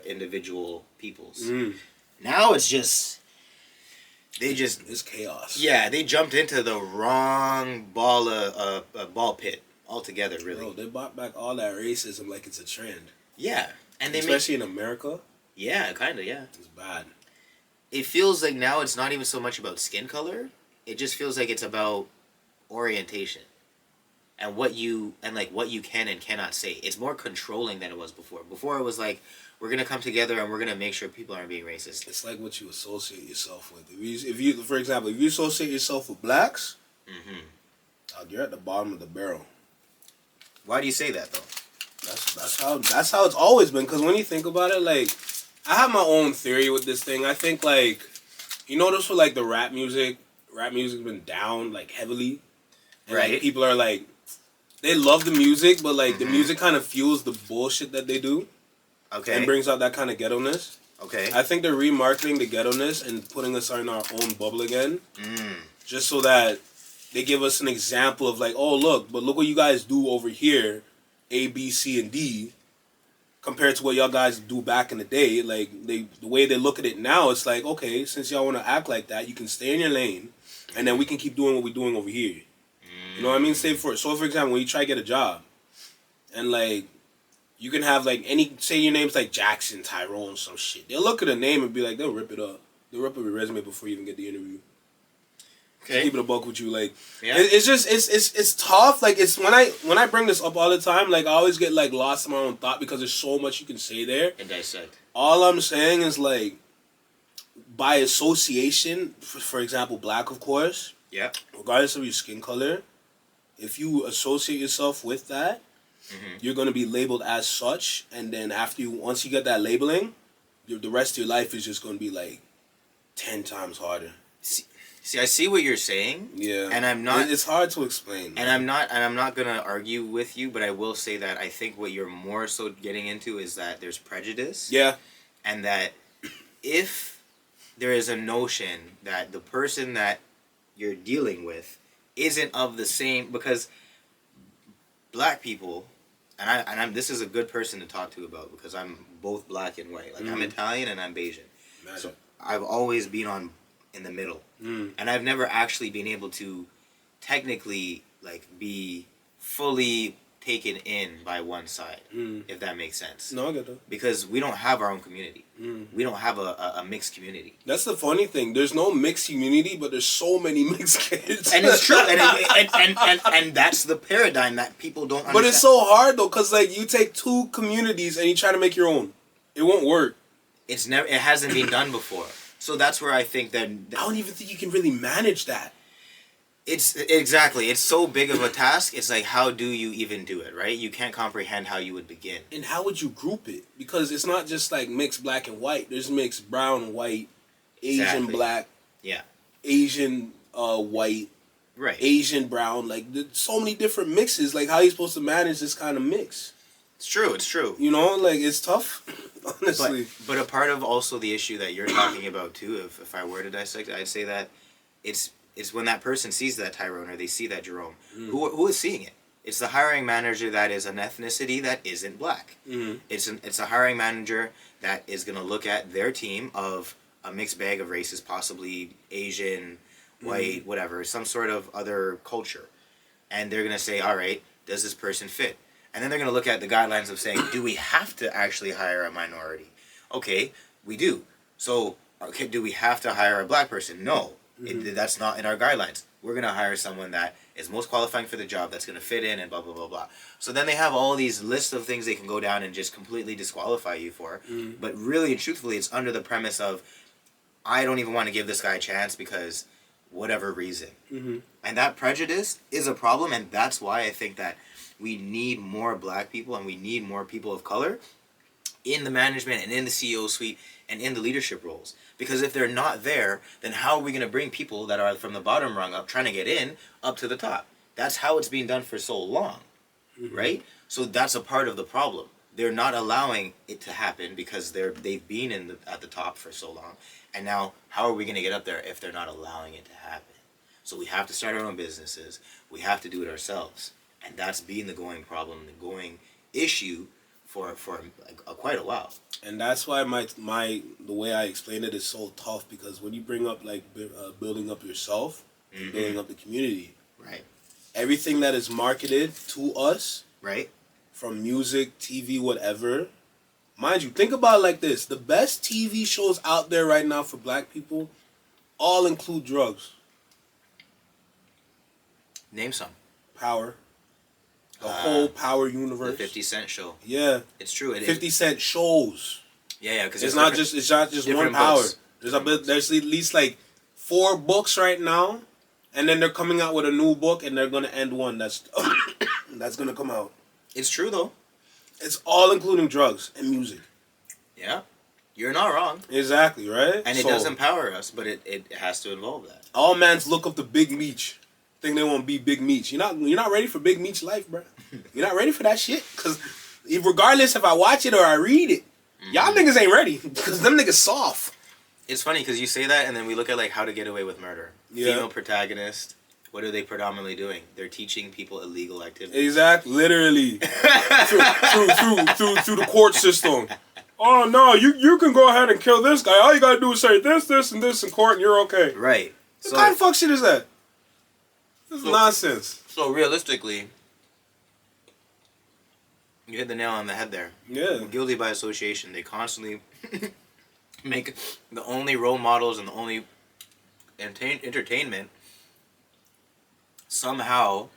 individual peoples. Now it's just it's chaos. Yeah, they jumped into the wrong ball pit altogether. Really, bro, they brought back all that racism like it's a trend. Yeah, and especially in America. Yeah, kind of. Yeah, it's bad. It feels like now it's not even so much about skin color. It just feels like it's about orientation and what you can and cannot say. It's more controlling than it was before. Before it was like, we're gonna come together and we're gonna make sure people aren't being racist. It's like what you associate yourself with. If you for example, if you associate yourself with blacks, you're at the bottom of the barrel. Why do you say that though? That's how it's always been. Because when you think about it, like I have my own theory with this thing. I think like notice with like the rap music's been down like heavily, and, right? Like, people are like they love the music, but like the music kind of fuels the bullshit that they do. Okay. And brings out that kind of ghetto-ness. Okay. I think they're remarketing the ghetto-ness and putting us in our own bubble again. Just so that they give us an example of like, oh, look what you guys do over here, A, B, C, and D, compared to what y'all guys do back in the day. Like, the way they look at it now, it's like, okay, since y'all want to act like that, you can stay in your lane, and then we can keep doing what we're doing over here. You know what I mean? So, for example, when you try to get a job, and like, you can have like say your name's like Jackson, Tyrone, some shit. They'll look at a name and be like, they'll rip it up. They'll rip up your resume before you even get the interview. Okay. Keep it a buck with you, like it's just it's tough. Like it's when I bring this up all the time, like I always get like lost in my own thought because there's so much you can say there and dissect. All I'm saying is like by association, for example, black of course, Yeah. Regardless of your skin color, if you associate yourself with that, you're gonna be labeled as such, and then once you get that labeling, the rest of your life is just gonna be like 10 times harder. See, I see what you're saying. Yeah. And I'm not. It's hard to explain. And I'm not gonna argue with you, but I will say that I think what you're more so getting into is that there's prejudice. Yeah. And that if there is a notion that the person that you're dealing with isn't of the same, because black people, and I'm this is a good person to talk to about because I'm both black and white. Like I'm Italian and I'm Bayesian. So I've always been in the middle. And I've never actually been able to technically like be fully taken in by one side, if that makes sense. No, I get that. Because we don't have our own community. We don't have a mixed community. That's the funny thing. There's no mixed community, but there's so many mixed kids. And it's true. And that's the paradigm that people don't understand. But it's so hard though, because like you take two communities and you try to make your own. It won't work. It hasn't been done before. So that's where I think that... I don't even think you can really manage that. Exactly. It's so big of a task. It's like, how do you even do it, right? You can't comprehend how you would begin. And how would you group it? Because it's not just like mixed black and white. There's mixed brown, white, Asian black, Asian white, right? Asian brown. Like there's so many different mixes. Like how are you supposed to manage this kind of mix? It's true. It's true. You know, like it's tough. Honestly. But a part of also the issue that you're talking about too, if I were to dissect it, I'd say that it's when that person sees that Tyrone or they see that Jerome, who is seeing it? It's the hiring manager that is an ethnicity that isn't black. It's a hiring manager that is going to look at their team of a mixed bag of races, possibly Asian, white, whatever, some sort of other culture. And they're going to say, all right, does this person fit? And then they're going to look at the guidelines of saying, do we have to actually hire a minority? Okay, we do. So, okay, do we have to hire a black person? No. That's not in our guidelines. We're going to hire someone that is most qualifying for the job, that's going to fit in, and blah, blah, blah, blah. So then they have all these lists of things they can go down and just completely disqualify you for. But really and truthfully, it's under the premise of, I don't even want to give this guy a chance because whatever reason. And that prejudice is a problem, and that's why I think that we need more black people and we need more people of color in the management and in the CEO suite and in the leadership roles. Because if they're not there, then how are we going to bring people that are from the bottom rung up, trying to get in, up to the top? That's how it's being done for so long, right? So that's a part of the problem. They're not allowing it to happen because they've been at the top for so long. And now, how are we going to get up there if they're not allowing it to happen? So we have to start our own businesses. We have to do it ourselves. And that's been the going problem, the going issue for quite a while. And that's why the way I explain it is so tough, because when you bring up like building up yourself and building up the community, right? Everything that is marketed to us, right, from music, TV, whatever. Mind you, think about it like this: the best TV shows out there right now for black people all include drugs. Name some. Power. The whole Power universe. The 50 Cent show. Yeah. It's true. 50 Cent shows. Yeah, because it's not just one Power. There's at least like 4 books right now, and then they're coming out with a new book, and they're gonna end one that's gonna come out. It's true though. It's all including drugs and music. Yeah, you're not wrong. Exactly, right? And it does empower us, but it has to involve that. All mans look up to Big Meech. Think they want to be Big Meech. You're not ready for Big Meech life, bro. You're not ready for that shit. Because regardless if I watch it or I read it, y'all niggas ain't ready. Because them niggas soft. It's funny because you say that, and then we look at like How to Get Away with Murder. Yeah. Female protagonist. What are they predominantly doing? They're teaching people illegal activities. Exactly. Literally. through the court system. Oh no, you can go ahead and kill this guy. All you gotta do is say this, and this in court, and you're okay. Right. What kind of fuck shit is that? This is nonsense. So realistically, you hit the nail on the head there. Yeah. Guilty by association. They constantly make the only role models and the only entertainment somehow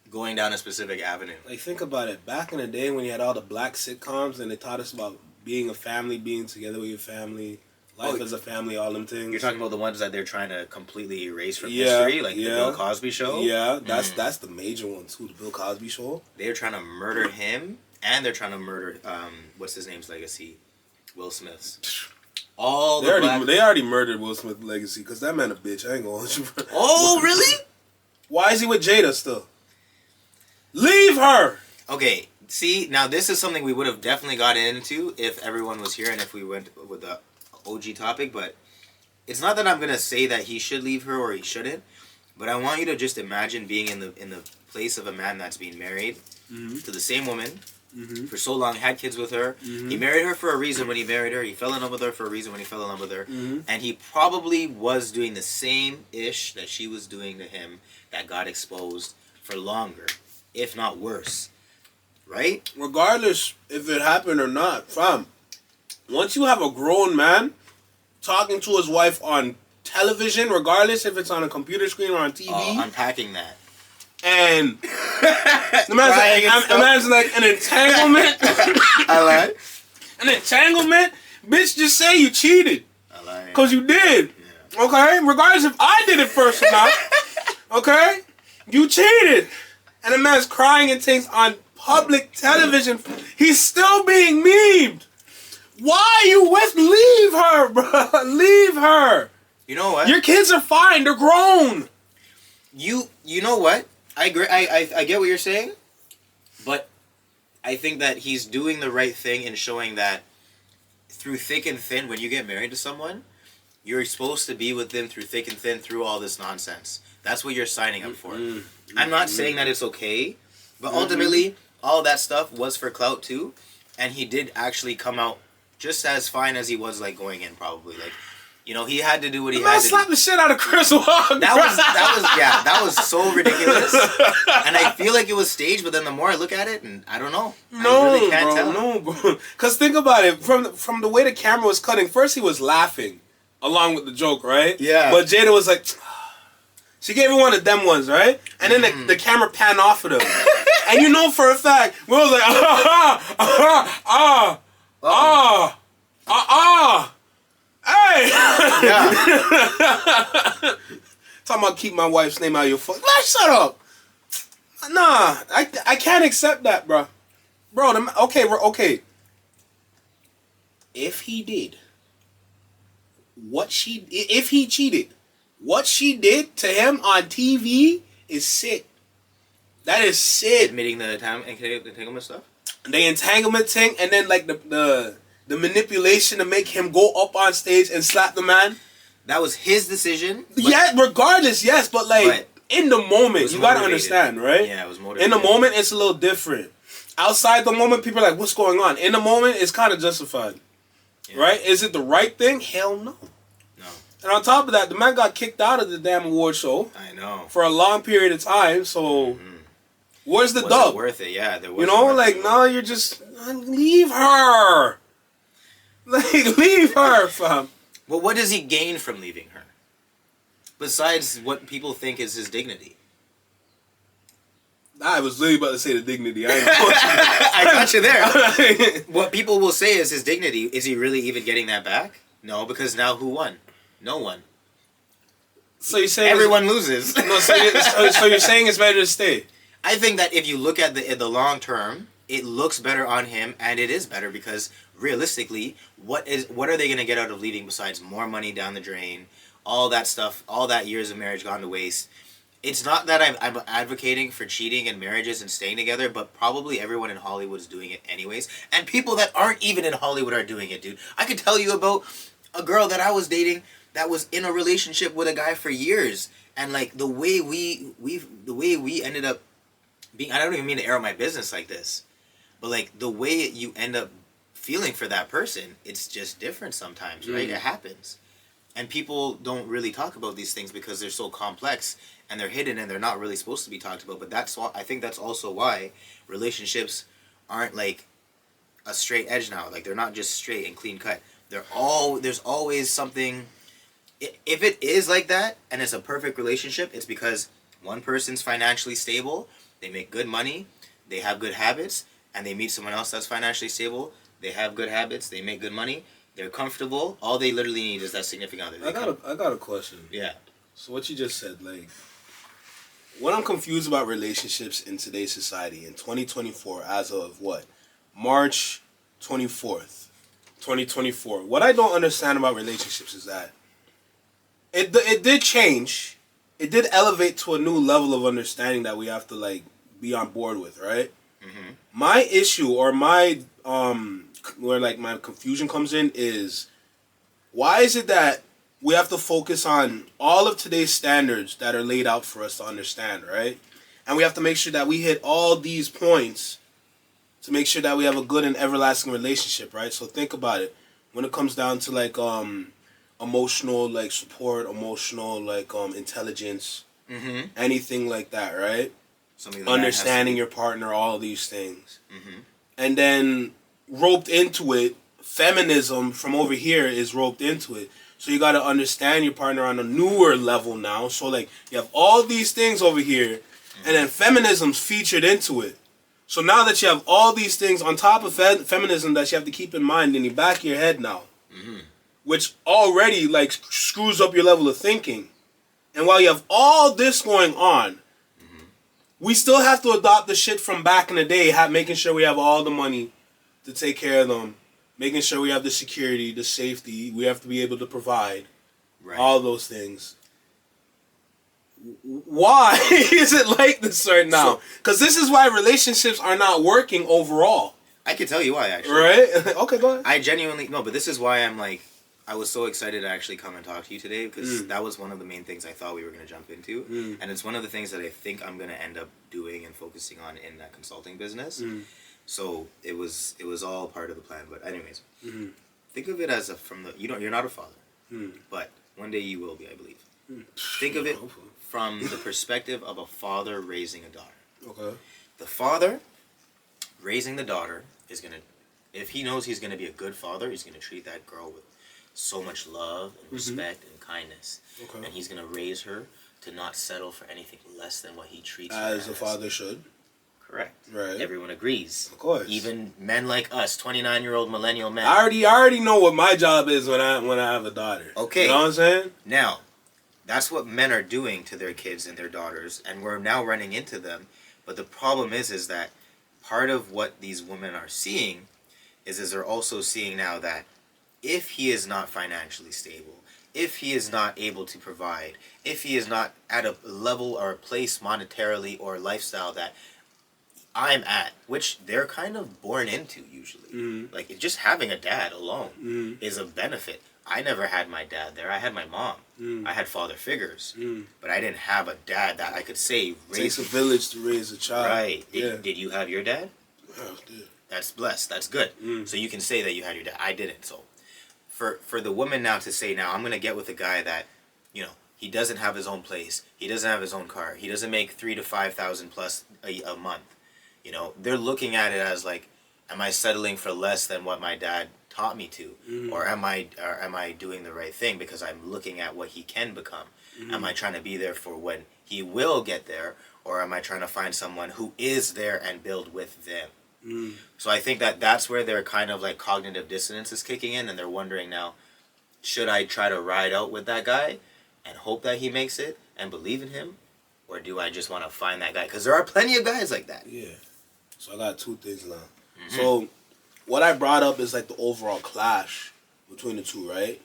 going down a specific avenue. Like, think about it. Back in the day when you had all the black sitcoms and they taught us about being a family, being together with your family, Life as a Family, all them things. You're talking about the ones that they're trying to completely erase from history, like the Bill Cosby Show? Yeah, that's the major one too, the Bill Cosby Show. They're trying to murder him, and they're trying to murder, what's his name's legacy? Will Smith's. They already murdered Will Smith's legacy, because that man a bitch, I ain't gonna hold you. Oh, really? Why is he with Jada still? Leave her! Okay, see, now this is something we would have definitely gotten into if everyone was here and if we went with the OG topic, but it's not that I'm going to say that he should leave her or he shouldn't, but I want you to just imagine being in the place of a man that's being married to the same woman for so long, had kids with her. He married her for a reason when he married her. He fell in love with her for a reason when he fell in love with her. And he probably was doing the same ish that she was doing to him that got exposed for longer, if not worse. Right? Regardless if it happened or not, fam, once you have a grown man talking to his wife on television, regardless if it's on a computer screen or on TV. Unpacking that. And the man's like an entanglement. I lied. An entanglement? Bitch, just say you cheated. I lied. Because you did. Yeah. Okay? Regardless if I did it first or not. Okay? You cheated. And the man's crying and things on public television. He's still being memed. Why are you with? Leave her, bro. Leave her. You know what? Your kids are fine. They're grown. You know what? I agree. I get what you're saying, but I think that he's doing the right thing in showing that through thick and thin, when you get married to someone, you're supposed to be with them through thick and thin through all this nonsense. That's what you're signing up for. I'm not saying that it's okay, but ultimately, all that stuff was for clout too, and he did actually come out just as fine as he was like going in, probably. Like, you know, he had to do what he had to do. Slap the shit out of Chris Wong. That was so ridiculous. And I feel like it was staged, but then the more I look at it, and I don't know. I really can't tell. No, bro. Because think about it. From the way the camera was cutting, first he was laughing along with the joke, right? Yeah. But Jada was like, she gave me one of them ones, right? And then the camera panned off of them. And you know for a fact, we was like, hey! Yeah. Talking about keep my wife's name out of your fuck. Man, shut up. Nah, I can't accept that, bro. Bro, okay. If he did, if he cheated, what she did to him on TV is sick. That is sick. Admitting the entanglement stuff? The entanglement thing, and then like the manipulation to make him go up on stage and slap the man. That was his decision. Yeah, regardless, yes, but like in the moment, you gotta understand, right? Yeah, it was motivated. In the moment, it's a little different. Outside the moment, people are like, what's going on? In the moment, it's kind of justified. Yeah. Right? Is it the right thing? Hell no. No. And on top of that, the man got kicked out of the damn award show. I know. For a long period of time, so where's the dub? Worth it, yeah. There was, you know, like, no, you're just, leave her. Like, leave her, fam. Well, what does he gain from leaving her? Besides what people think is his dignity. I was really about to say the dignity. I got you there. What people will say is his dignity. Is he really even getting that back? No, because now who won? No one. So you're saying everyone loses. No, so you're saying it's better to stay? I think that if you look at the long term, it looks better on him, and it is better because realistically, what are they going to get out of leaving besides more money down the drain, all that stuff, all that years of marriage gone to waste? It's not that I'm advocating for cheating and marriages and staying together, but probably everyone in Hollywood is doing it anyways. And people that aren't even in Hollywood are doing it, dude. I could tell you about a girl that I was dating that was in a relationship with a guy for years. And like the way we ended up being, I don't even mean to air out my business like this, but like the way you end up feeling for that person, it's just different sometimes, right? It happens. And people don't really talk about these things because they're so complex and they're hidden and they're not really supposed to be talked about. But that's why I think that's also why relationships aren't like a straight edge now. Like they're not just straight and clean cut. There's always something. If it is like that and it's a perfect relationship, it's because one person's financially stable, they make good money, they have good habits, and they meet someone else that's financially stable, they have good habits, they make good money, They're comfortable. All they literally need is that significant other. I got a question. Yeah. So what you just said, like, what I'm confused about relationships in today's society in 2024, as of what? March 24th, 2024. What I don't understand about relationships is that it did change. It did elevate to a new level of understanding that we have to, like, be on board with, right? Mm-hmm. My issue, or my where, like, my confusion comes in is, why is it that we have to focus on all of today's standards that are laid out for us to understand, right? And we have to make sure that we hit all these points to make sure that we have a good and everlasting relationship, right? So think about it. When it comes down to, like, emotional, like, support, emotional, like, intelligence, anything like that, right? Understanding your partner, all these things. Mm-hmm. And then roped into it, feminism from over here is roped into it. So you got to understand your partner on a newer level now. So, like, you have all these things over here, and then feminism's featured into it. So now that you have all these things on top of feminism that you have to keep in mind in the back of your head now, which already, like, screws up your level of thinking. And while you have all this going on, we still have to adopt the shit from back in the day, making sure we have all the money to take care of them, making sure we have the security, the safety, we have to be able to provide, all those things. Why is it like this right now? Because this is why relationships are not working overall. I can tell you why, actually. Right? Okay, go ahead. I genuinely, no, but this is why I'm like, I was so excited to actually come and talk to you today, because that was one of the main things I thought we were going to jump into. And it's one of the things that I think I'm going to end up doing and focusing on in that consulting business. So it was all part of the plan. But anyways, think of it as you're not a father, but one day you will be, I believe. Think of it from the perspective of a father raising a daughter. Okay. The father raising the daughter is going to, if he knows he's going to be a good father, he's going to treat that girl with so much love and respect and kindness. Okay. And he's going to raise her to not settle for anything less than what he treats her as a father should. Correct. Right. Everyone agrees. Of course. Even men like us, 29-year-old millennial men. I already know what my job is when I have a daughter. Okay. You know what I'm saying? Now, that's what men are doing to their kids and their daughters, and we're now running into them. But the problem is that part of what these women are seeing is they're also seeing now that if he is not financially stable, if he is not able to provide, if he is not at a level or a place monetarily or lifestyle that I'm at, which they're kind of born into usually. Like, just having a dad alone is a benefit. I never had my dad there. I had my mom. I had father figures. But I didn't have a dad that I could say raised. It takes a village to raise a child. Right. Did you have your dad? Yeah, I did. That's blessed. That's good. So you can say that you had your dad. I didn't. So for the woman now to say, now I'm going to get with a guy that, you know, he doesn't have his own place. He doesn't have his own car. He doesn't make $3,000 to $5,000 plus a month. You know, they're looking at it as like, am I settling for less than what my dad taught me to, or am I doing the right thing because I'm looking at what he can become? Am I trying to be there for when he will get there, or am I trying to find someone who is there and build with them? So I think that's where their kind of like cognitive dissonance is kicking in, and they're wondering now, should I try to ride out with that guy and hope that he makes it and believe in him, or do I just want to find that guy? Because there are plenty of guys like that. Yeah. So I got two things now. So what I brought up is like the overall clash between the two, right?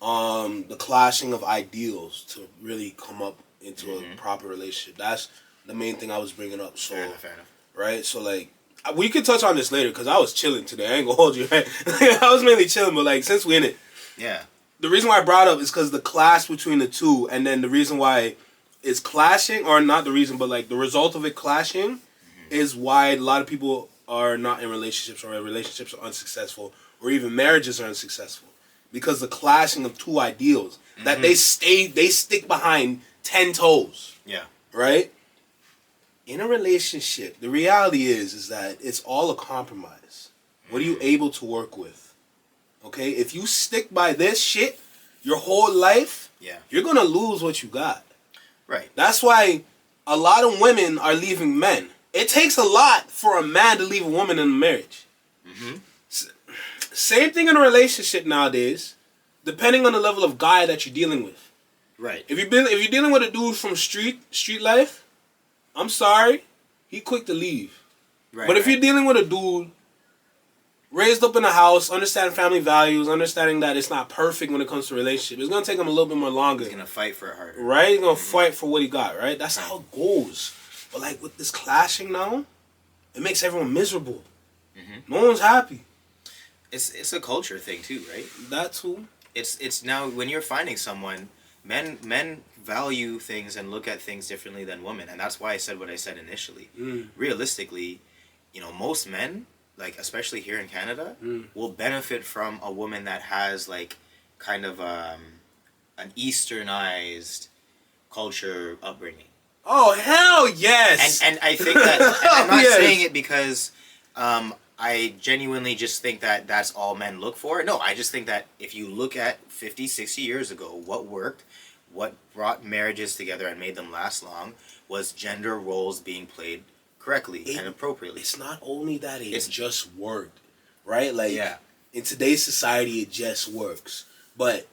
The clashing of ideals to really come up into a proper relationship. That's the main thing I was bringing up. So, fair enough. Right? So, like, we could touch on this later because I was chilling today. I ain't gonna hold you, right? I was mainly chilling, but, like, since we're in it. Yeah. The reason why I brought up is because the clash between the two, and then the reason why it's clashing, or not the reason, but, like, the result of it clashing is why a lot of people are not in relationships, or relationships are unsuccessful, or even marriages are unsuccessful, because the clashing of two ideals that they stick behind 10 toes. Yeah. Right? In a relationship, the reality is that it's all a compromise. What are you able to work with? Okay? If you stick by this shit your whole life, you're gonna lose what you got. Right. That's why a lot of women are leaving men. It takes a lot for a man to leave a woman in a marriage. Same thing in a relationship nowadays, depending on the level of guy that you're dealing with. Right. If you're dealing with a dude from street life, I'm sorry, he quick to leave. Right. But if you're dealing with a dude raised up in a house, understanding family values, understanding that it's not perfect when it comes to relationship, it's gonna take him a little bit more longer. He's gonna fight for it harder. Right? He's gonna fight for what he got, right? That's how it goes. But like with this clashing now, it makes everyone miserable. Mm-hmm. No one's happy. It's a culture thing too, right? That too. It's now when you're finding someone, men value things and look at things differently than women, and that's why I said what I said initially. Realistically, most men, like especially here in Canada, will benefit from a woman that has like kind of an Easternized culture upbringing. Oh hell yes! And I think that and I'm not saying it because I genuinely just think that that's all men look for. No, I just think that if you look at 50, 60 years ago, what worked, what brought marriages together and made them last long was gender roles being played correctly and appropriately. It's not only that it just worked, right? Like, in today's society, it just works. But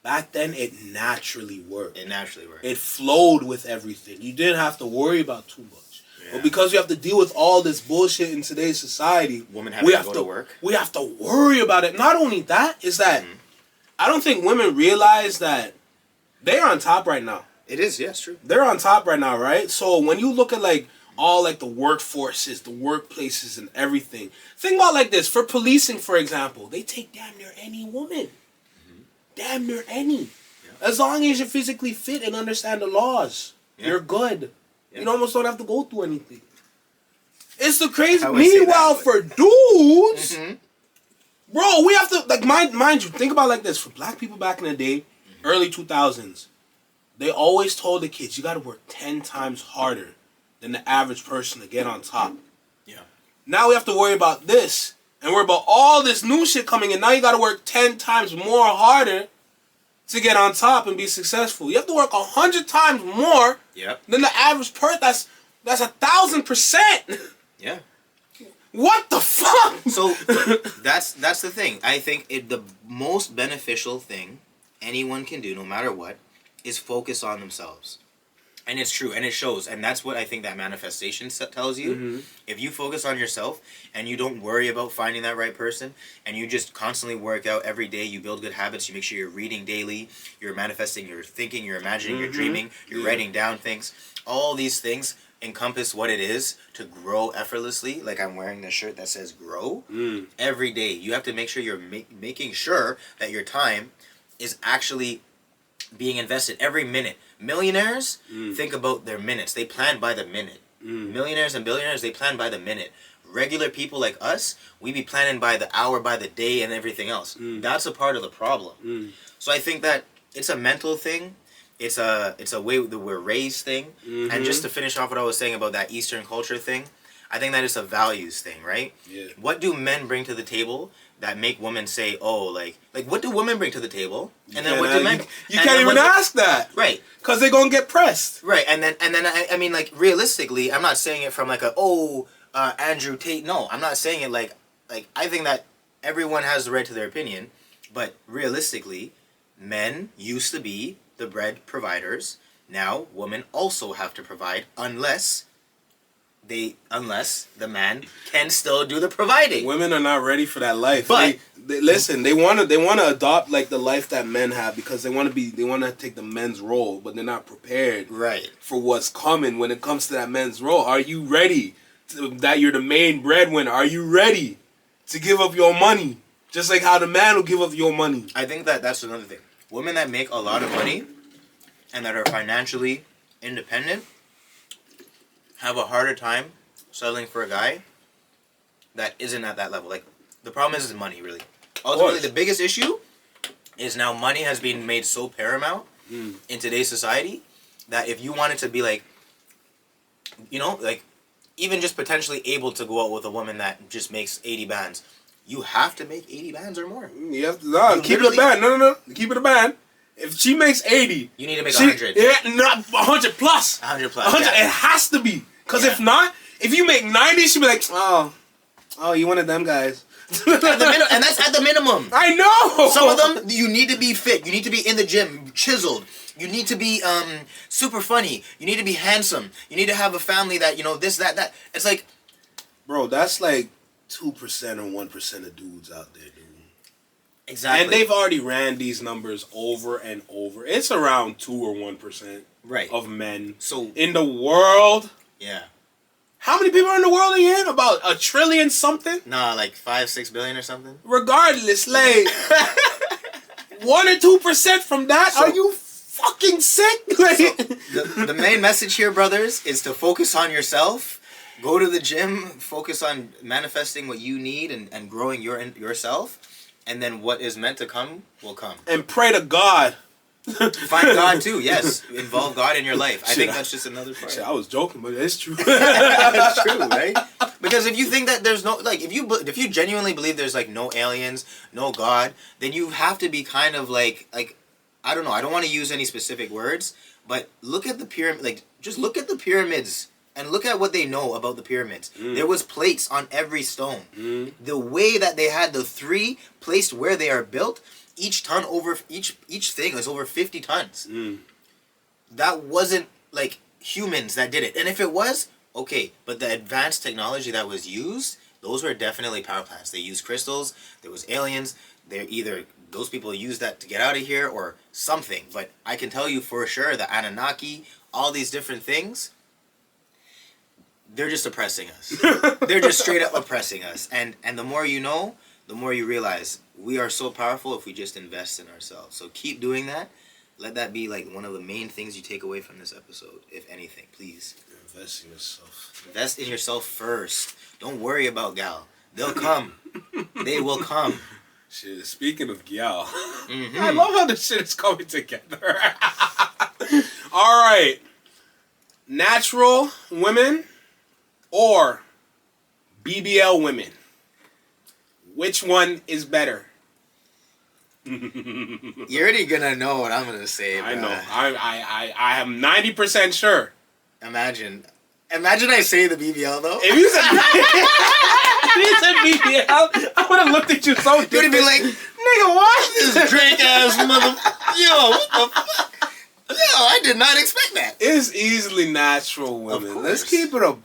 back then, it naturally worked. It flowed with everything. You didn't have to worry about too much. Yeah. But because we have to deal with all this bullshit in today's society, women have to go to work. We have to worry about it. Not only that, is that I don't think women realize that they're on top right now. It is, yes, true. They're on top right now, right? So when you look at like all like the workforces, the workplaces and everything, think about like this. For policing, for example, they take damn near any woman. Damn near any. Yeah. As long as you're physically fit and understand the laws, you're good. Yeah. You almost don't have to go through anything. It's the crazy. Meanwhile, for dudes, bro, we have to like mind you. Think about it like this. For black people back in the day, early 2000s, they always told the kids you got to work 10 times harder than the average person to get on top. Yeah. Now we have to worry about this, and worry about all this new shit coming in. Now you got to work 10 times more harder to get on top and be successful. You have to work 100 times more than the average person. That's 1,000%. Yeah. What the fuck? So that's the thing. I think the most beneficial thing anyone can do, no matter what, is focus on themselves. And it's true, and it shows, and that's what I think that manifestation tells you. If you focus on yourself, and you don't worry about finding that right person, and you just constantly work out every day, you build good habits, you make sure you're reading daily, you're manifesting, you're thinking, you're imagining, you're dreaming, you're writing down things. All these things encompass what it is to grow effortlessly. Like I'm wearing this shirt that says grow. Every day, you have to make sure you're making sure that your time is actually being invested every minute. Millionaires think about their minutes. They plan by the minute. Millionaires and billionaires, they plan by the minute. Regular people like us, we be planning by the hour, by the day, and everything else. That's a part of the problem. So I think that it's a mental thing. It's a way that we're raised thing. And just to finish off what I was saying about that Eastern culture thing, I think that it's a values thing, right? Yeah. What do men bring to the table that make women say, oh, like what do women bring to the table? And then what do men... You can't even ask that. Right. Because they're going to get pressed. Right. And then I mean, like, realistically, I'm not saying it from like Andrew Tate. No, I'm not saying it like I think that everyone has the right to their opinion. But realistically, men used to be the bread providers. Now, women also have to provide unless the man can still do the providing. Women are not ready for that life. But listen, they want to adopt like the life that men have because they want to take the men's role, but they're not prepared for what's coming when it comes to that men's role. Are you ready that you're the main breadwinner? Are you ready to give up your money just like how the man will give up your money? I think that's another thing. Women that make a lot of money and that are financially independent have a harder time settling for a guy that isn't at that level. Like, the problem is money, really. Ultimately, the biggest issue is now money has been made so paramount in today's society that if you wanted to be like, like even just potentially able to go out with a woman that just makes 80 bands, you have to make 80 bands or more. You have to, keep it a band. No. Keep it a band. If she makes 80... You need to make 100. Yeah, not 100 plus. 100 plus, 100, yeah. It has to be. Because if not, if you make 90, she'll be like, oh, you one of them guys. And that's at the minimum. I know. Some of them, you need to be fit. You need to be in the gym, chiseled. You need to be super funny. You need to be handsome. You need to have a family that, you know, this, that. It's like... Bro, that's like 2% or 1% of dudes out there, dude. Exactly. And they've already ran these numbers over and over. It's around 2 or 1% of men. So in the world... Yeah. How many people are in the world again? About 1 trillion something? Nah, like 5-6 billion or something. Regardless, like 1 or 2% from that. So, are you fucking sick? Like, so the main message here, brothers, is to focus on yourself. Go to the gym. Focus on manifesting what you need and growing yourself. And then what is meant to come will come. And pray to God. Find God too, yes. Involve God in your life. I think that's just another part. I was joking, but it's true. It's true, right? Because if you think that there's no, like, if you genuinely believe there's like no aliens, no God, then you have to be kind of like I don't know. I don't want to use any specific words, but look at the pyramid. Like, just look at the pyramids and look at what they know about the pyramids. There was plates on every stone. The way that they had the 3 placed where they are built. Each ton over each thing is over 50 tons. That wasn't like humans that did it. And if it was, okay, but the advanced technology that was used, those were definitely power plants. They used crystals, there was aliens, they're either those people used that to get out of here or something. But I can tell you for sure the Anunnaki, all these different things, they're just oppressing us. They're just straight up oppressing us. And the more you know, the more you realize we are so powerful if we just invest in ourselves. So keep doing that. Let that be like one of the main things you take away from this episode, if anything, please. Invest in yourself. Invest in yourself first. Don't worry about gal. They'll come. They will come. Shit, speaking of gal, I love how this shit is coming together. All right. Natural women or BBL women? Which one is better? You're already gonna know what I'm gonna say. I know. I am 90% sure. Imagine I say the BBL though. If you said BBL, I would have looked at you so different. You'd be like, nigga, what? This Drake ass mother. Yo, what the fuck? Yo, I did not expect that. It's easily natural women. Let's keep it a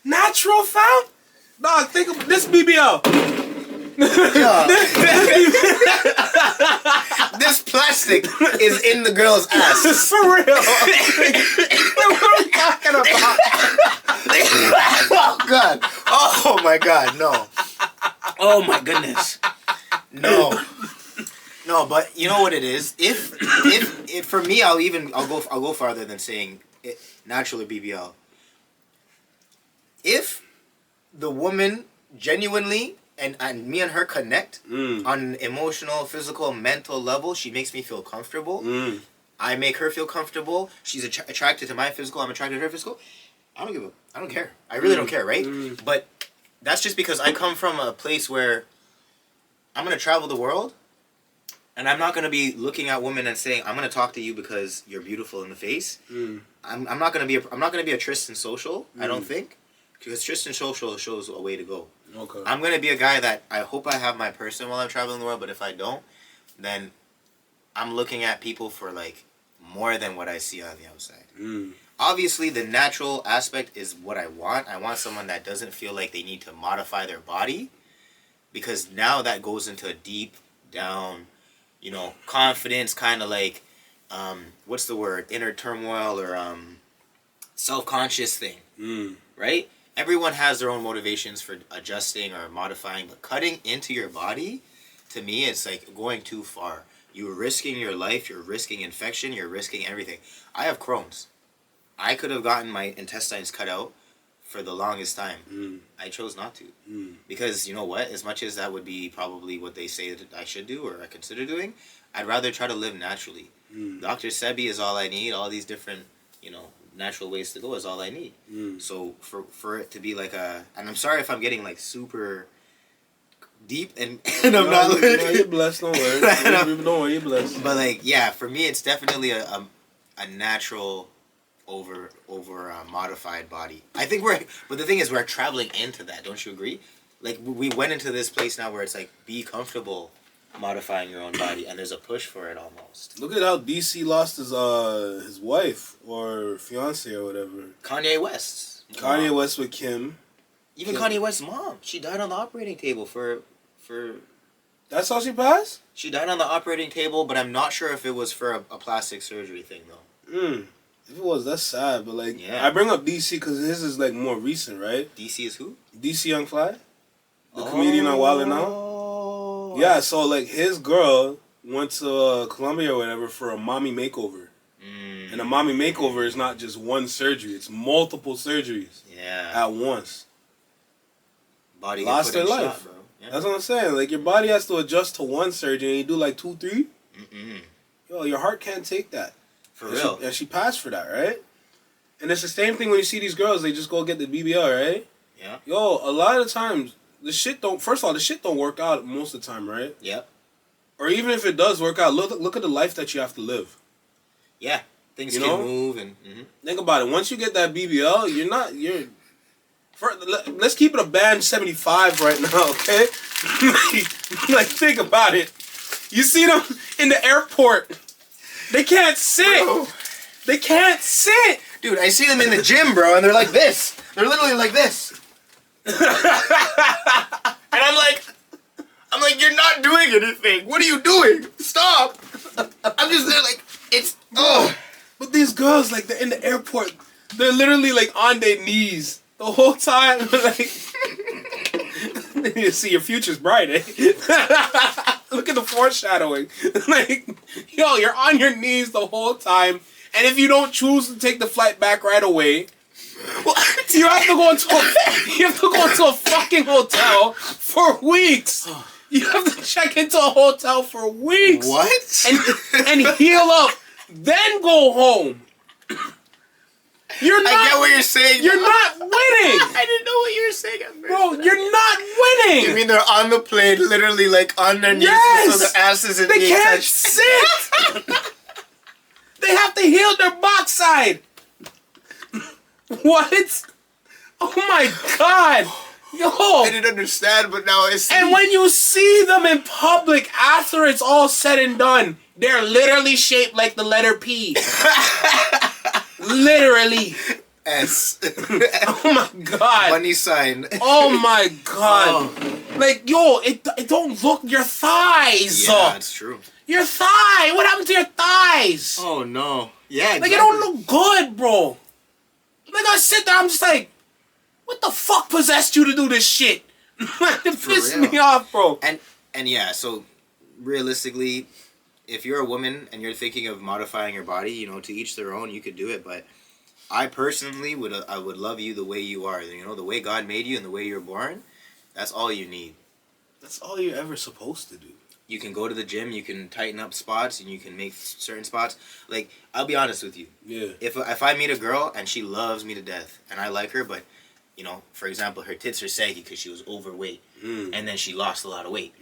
natural fam. Dog, think of this BBL. This plastic is in the girl's ass. For real. What are we talking about? Oh God. Oh my God. No. Oh my goodness. No. No, but you know what it is. If for me, I'll go farther than saying it, natural or BBL. If the woman genuinely and me and her connect on an emotional, physical, mental level, she makes me feel comfortable. I make her feel comfortable. She's attracted to my physical. I'm attracted to her physical. I don't care. I really don't care, right? But that's just because I come from a place where I'm gonna travel the world, and I'm not gonna be looking at women and saying I'm gonna talk to you because you're beautiful in the face. I'm not gonna be a Tristan social. I don't think. Because Tristan Social shows a way to go. Okay. I'm going to be a guy that I hope I have my person while I'm traveling the world, but if I don't, then I'm looking at people for like more than what I see on the outside. Obviously, the natural aspect is what I want. I want someone that doesn't feel like they need to modify their body, because now that goes into a deep down, you know, confidence, kind of like, what's the word? Inner turmoil or self-conscious thing, right? Everyone has their own motivations for adjusting or modifying, but cutting into your body, to me, it's like going too far. You're risking your life, you're risking infection, you're risking everything. I have Crohn's. I could have gotten my intestines cut out for the longest time. I chose not to. Because, you know what, as much as that would be probably what they say that I should do or I consider doing, I'd rather try to live naturally. Dr. Sebi is all I need, all these different, you know, natural ways to go is all I need. So for it to be like a, and I'm sorry if I'm getting like super deep and I'm not like, no, you're blessed, don't worry. Don't worry, you're blessed. But like, yeah, for me it's definitely a natural over modified body. I think but the thing is, we're traveling into that. Don't you agree? Like, we went into this place now where it's like, be comfortable modifying your own body, and there's a push for it almost. Look at how DC lost his wife or fiance or whatever. Kanye West. Kanye West with Kim. Even Kanye West's mom. She died on the operating table for. That's how she passed? She died on the operating table, but I'm not sure if it was for a plastic surgery thing though. If it was, that's sad. But like, yeah. I bring up DC because his is like more recent, right? DC is who? DC Young Fly, the comedian on Wild 'N Out. Yeah, so like his girl went to Colombia or whatever for a mommy makeover, and a mommy makeover is not just one surgery; it's multiple surgeries. Yeah. At once. Body lost their life. Shot, bro. Yeah. That's what I'm saying. Like, your body has to adjust to one surgery, and you do like 2, 3. Yo, your heart can't take that. For real. And she passed for that, right? And it's the same thing when you see these girls, they just go get the BBL, right? Yeah. Yo, a lot of the times, first of all, the shit don't work out most of the time, right? Yeah. Or even if it does work out, look at the life that you have to live. Yeah. Things can move and... Think about it. Once you get that BBL, let's keep it a band 75 right now, okay? Like, think about it. You see them in the airport. They can't sit. Bro. They can't sit. Dude, I see them in the gym, bro, and they're like this. They're literally like this. And I'm like, you're not doing anything. What are you doing? Stop. I'm just there like, it's... But these girls, like, they're in the airport. They're literally, like, on their knees the whole time. Like, you see, your future's bright, eh? Look at the foreshadowing. Like, yo, you're on your knees the whole time, and if you don't choose to take the flight back right away, you have to go into a fucking hotel for weeks. You have to check into a hotel for weeks. What? And heal up, then go home. I get what you're saying. You're not winning. I didn't know what you were saying at first. Bro, you're not winning. You mean they're on the plane, literally like on their knees, yes. so their asses and they knees can't touch. sit. They have to heal their backside. What? Oh my God. Yo. I didn't understand, but now I see. And when you see them in public after it's all said and done, they're literally shaped like the letter P. Literally. S. Oh my God. Money sign. Oh my God. Like, yo, it don't look your thighs. Yeah, that's true. Your thigh. What happened to your thighs? Oh no. Yeah. Like, it don't look good, bro. Like, I sit there, I'm just like, what the fuck possessed you to do this shit? It pissed me off, bro. And yeah, so realistically, if you're a woman and you're thinking of modifying your body, you know, to each their own, you could do it. But I personally would love you the way you are. You know, the way God made you and the way you're born. That's all you need. That's all you're ever supposed to do. You can go to the gym, you can tighten up spots, and you can make certain spots. Like, I'll be honest with you. Yeah. If I meet a girl and she loves me to death, and I like her, but, you know, for example, her tits are saggy because she was overweight, and then she lost a lot of weight.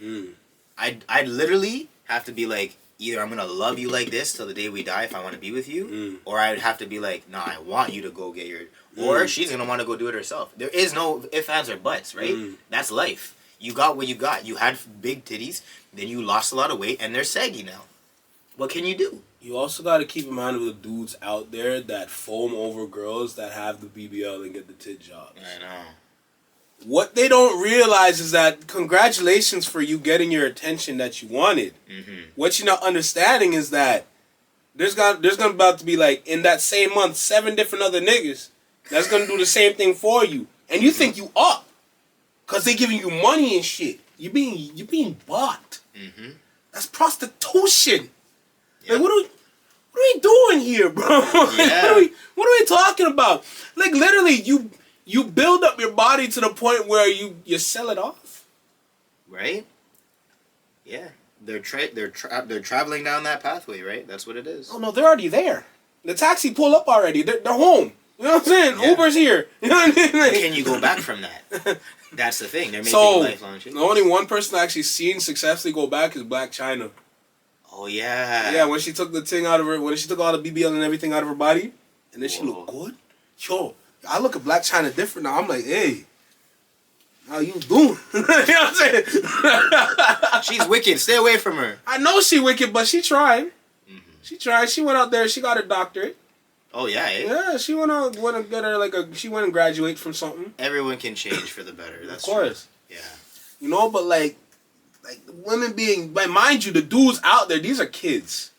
I'd literally have to be like, either I'm going to love you like this till the day we die if I want to be with you, or I'd have to be like, nah, I want you to go get your... Or she's going to want to go do it herself. There is no ifs, ands, or buts, right? That's life. You got what you got. You had big titties, then you lost a lot of weight, and they're saggy now. What can you do? You also got to keep in mind of the dudes out there that foam over girls that have the BBL and get the tit jobs. I know. What they don't realize is that congratulations for you getting your attention that you wanted. What you're not understanding is that there's gonna about to be, like, in that same month, 7 different other niggas that's gonna do the same thing for you, and you think you up, cause they giving you money and shit. You being bought. That's prostitution. Like, what are we doing here, bro? Yeah. what are we talking about? Like, literally, you build up your body to the point where you sell it off. Right? Yeah. They're traveling down that pathway, right? That's what it is. Oh no, they're already there. The taxi pull up already. They're home. You know what I'm saying? Yeah. Uber's here. You know what I mean? Like, can you go back from that? That's the thing. They're making lifelong changes. The only one person I actually seen successfully go back is Black China. Oh yeah. Yeah, when she took the thing out of her, when she took all the BBL and everything out of her body, And then she look good. Yo, I look at Black China different now. I'm like, hey, how you doing? You know what I'm saying? She's wicked. Stay away from her. I know she wicked, but she tried. Mm-hmm. She tried. She went out there. She got her doctorate. Oh yeah. Yeah, she went to get her she went and graduate from something. Everyone can change for the better. That's of course. True. Yeah. You know, but like the women being, but mind you, the dudes out there, these are kids.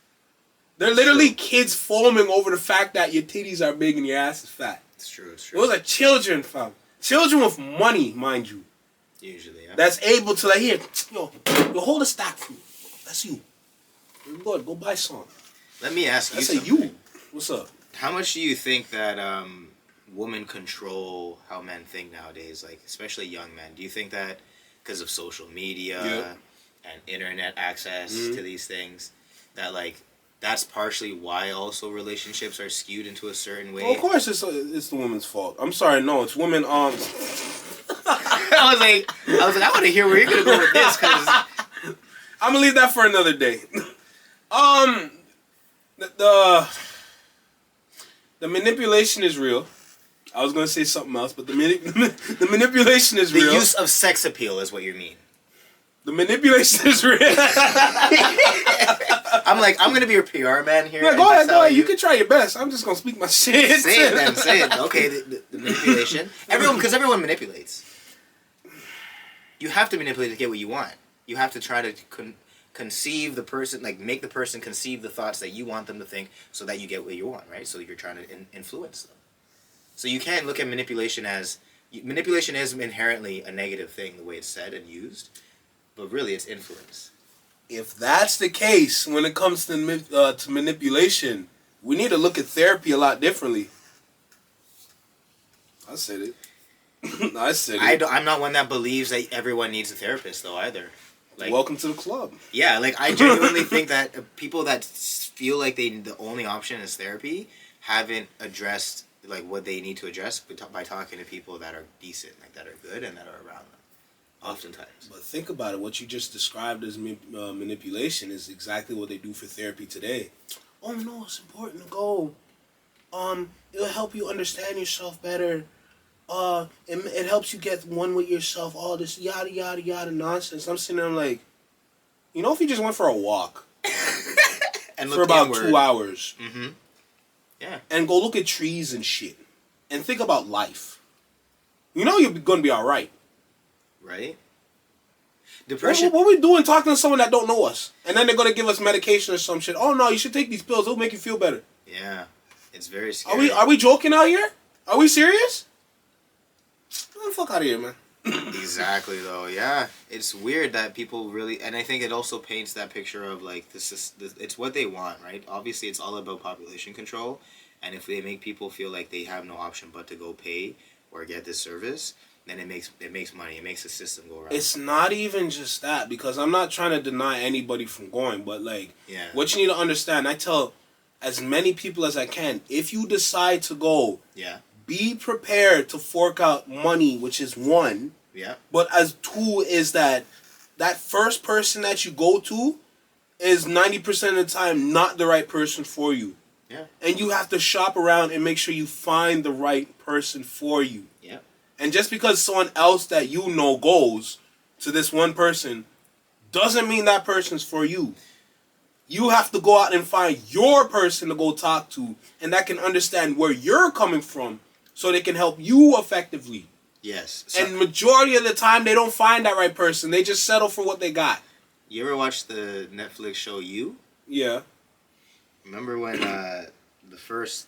They're literally kids foaming over the fact that your titties are big and your ass is fat. It's true. It's true. Those are children, fam. Children with money, mind you. Usually, yeah. That's able to like, here, yo, hold a stack for me. That's you. Good, go buy some. Let me ask you something. You. What's up? How much do you think that women control how men think nowadays, like especially young men? Do you think that because of social media and internet access to these things, that like that's partially why also relationships are skewed into a certain way? Well, of course, it's the woman's fault. I'm sorry, no, it's women. I was like, I want to hear where you're gonna go with this, because I'm gonna leave that for another day. The manipulation is real. I was gonna say something else, but the manipulation is real. The use of sex appeal is what you mean. The manipulation is real. I'm gonna be your PR man here. Yeah, go ahead. You can try your best. I'm just gonna speak my shit. Say it then. Say it. Okay, the manipulation. Because everyone manipulates. You have to manipulate to get what you want. You have to try to conceive the person, like make the person conceive the thoughts that you want them to think, so that you get what you want, right? So you're trying to influence them. So you can't look at manipulation as manipulation is inherently a negative thing the way it's said and used, but really it's influence. If that's the case when it comes to manipulation, we need to look at therapy a lot differently. I said it. I said it. I'm not one that believes that everyone needs a therapist, though, either. Like, welcome to the club. Yeah, like I genuinely think that people that feel like the only option is therapy haven't addressed like what they need to address by talking to people that are decent, like that are good and that are around them. Oftentimes. But think about it. What you just described as manipulation is exactly what they do for therapy today. Oh no, it's important to go. It'll help you understand yourself better. It helps you get one with yourself. All this yada yada yada nonsense. I'm sitting there like, you know, if you just went for a walk and for about 2 hours, yeah, and go look at trees and shit, and think about life, you know you're gonna be all right. Right? Depression. What are we doing talking to someone that don't know us, and then they're gonna give us medication or some shit? Oh no, you should take these pills. It'll make you feel better. Yeah, it's very scary. Are we joking out here? Are we serious? Get the fuck out of here, man. Exactly, though. Yeah, it's weird that people really, and I think it also paints that picture of like it's what they want, right? Obviously, it's all about population control, and if they make people feel like they have no option but to go pay or get this service, then it makes money. It makes the system go around. It's not even just that, because I'm not trying to deny anybody from going, but like, what you need to understand, I tell as many people as I can, if you decide to go, be prepared to fork out money, which is one. Yeah. But as two is that first person that you go to is 90% of the time not the right person for you. Yeah. And you have to shop around and make sure you find the right person for you. Yeah. And just because someone else that you know goes to this one person doesn't mean that person's for you. You have to go out and find your person to go talk to, and that can understand where you're coming from, so they can help you effectively. Yes. And majority of the time, they don't find that right person. They just settle for what they got. You ever watch the Netflix show You? Yeah. Remember when the first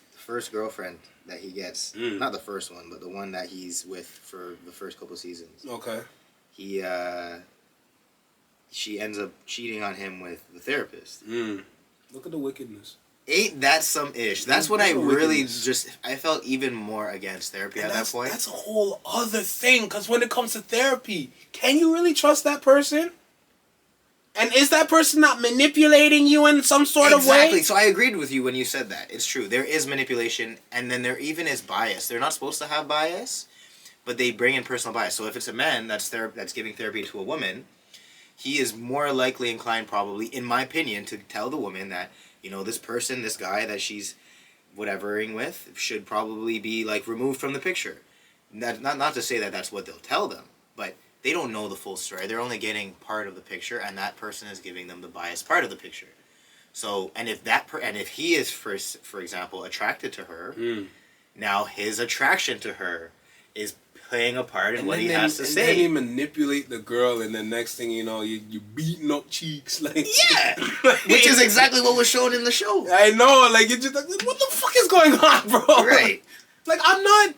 girlfriend that he gets, not the first one, but the one that he's with for the first couple seasons. Okay. She ends up cheating on him with the therapist. Look at the wickedness. Ain't that some ish? That's when I really I felt even more against therapy at that point. That's a whole other thing, because when it comes to therapy, can you really trust that person? And is that person not manipulating you in some sort of way? Exactly. So I agreed with you when you said that. It's true. There is manipulation, and then there even is bias. They're not supposed to have bias, but they bring in personal bias. So if it's a man that's giving therapy to a woman, he is more likely inclined, probably, in my opinion, to tell the woman that, you know, this person, this guy that she's whatevering with should probably be like removed from the picture. Not to say that that's what they'll tell them, but they don't know the full story. They're only getting part of the picture, and that person is giving them the biased part of the picture. So, and if if he is, for example, attracted to her, now his attraction to her is playing a part in what he has to say. And then you manipulate the girl, and the next thing you know, you beating up cheeks, like which is exactly what was shown in the show. I know, like you're just like, what the fuck is going on, bro? Right. Like I'm not.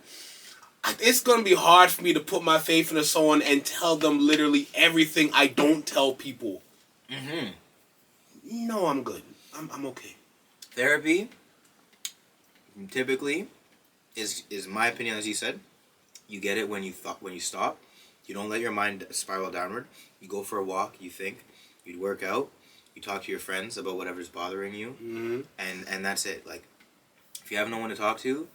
It's gonna be hard for me to put my faith into someone and tell them literally everything I don't tell people. No, I'm good. I'm okay. Therapy, typically, is my opinion, as you said. You get it when you stop. You don't let your mind spiral downward. You go for a walk. You think. You work out. You talk to your friends about whatever's bothering you, and that's it. Like, if you have no one to talk to,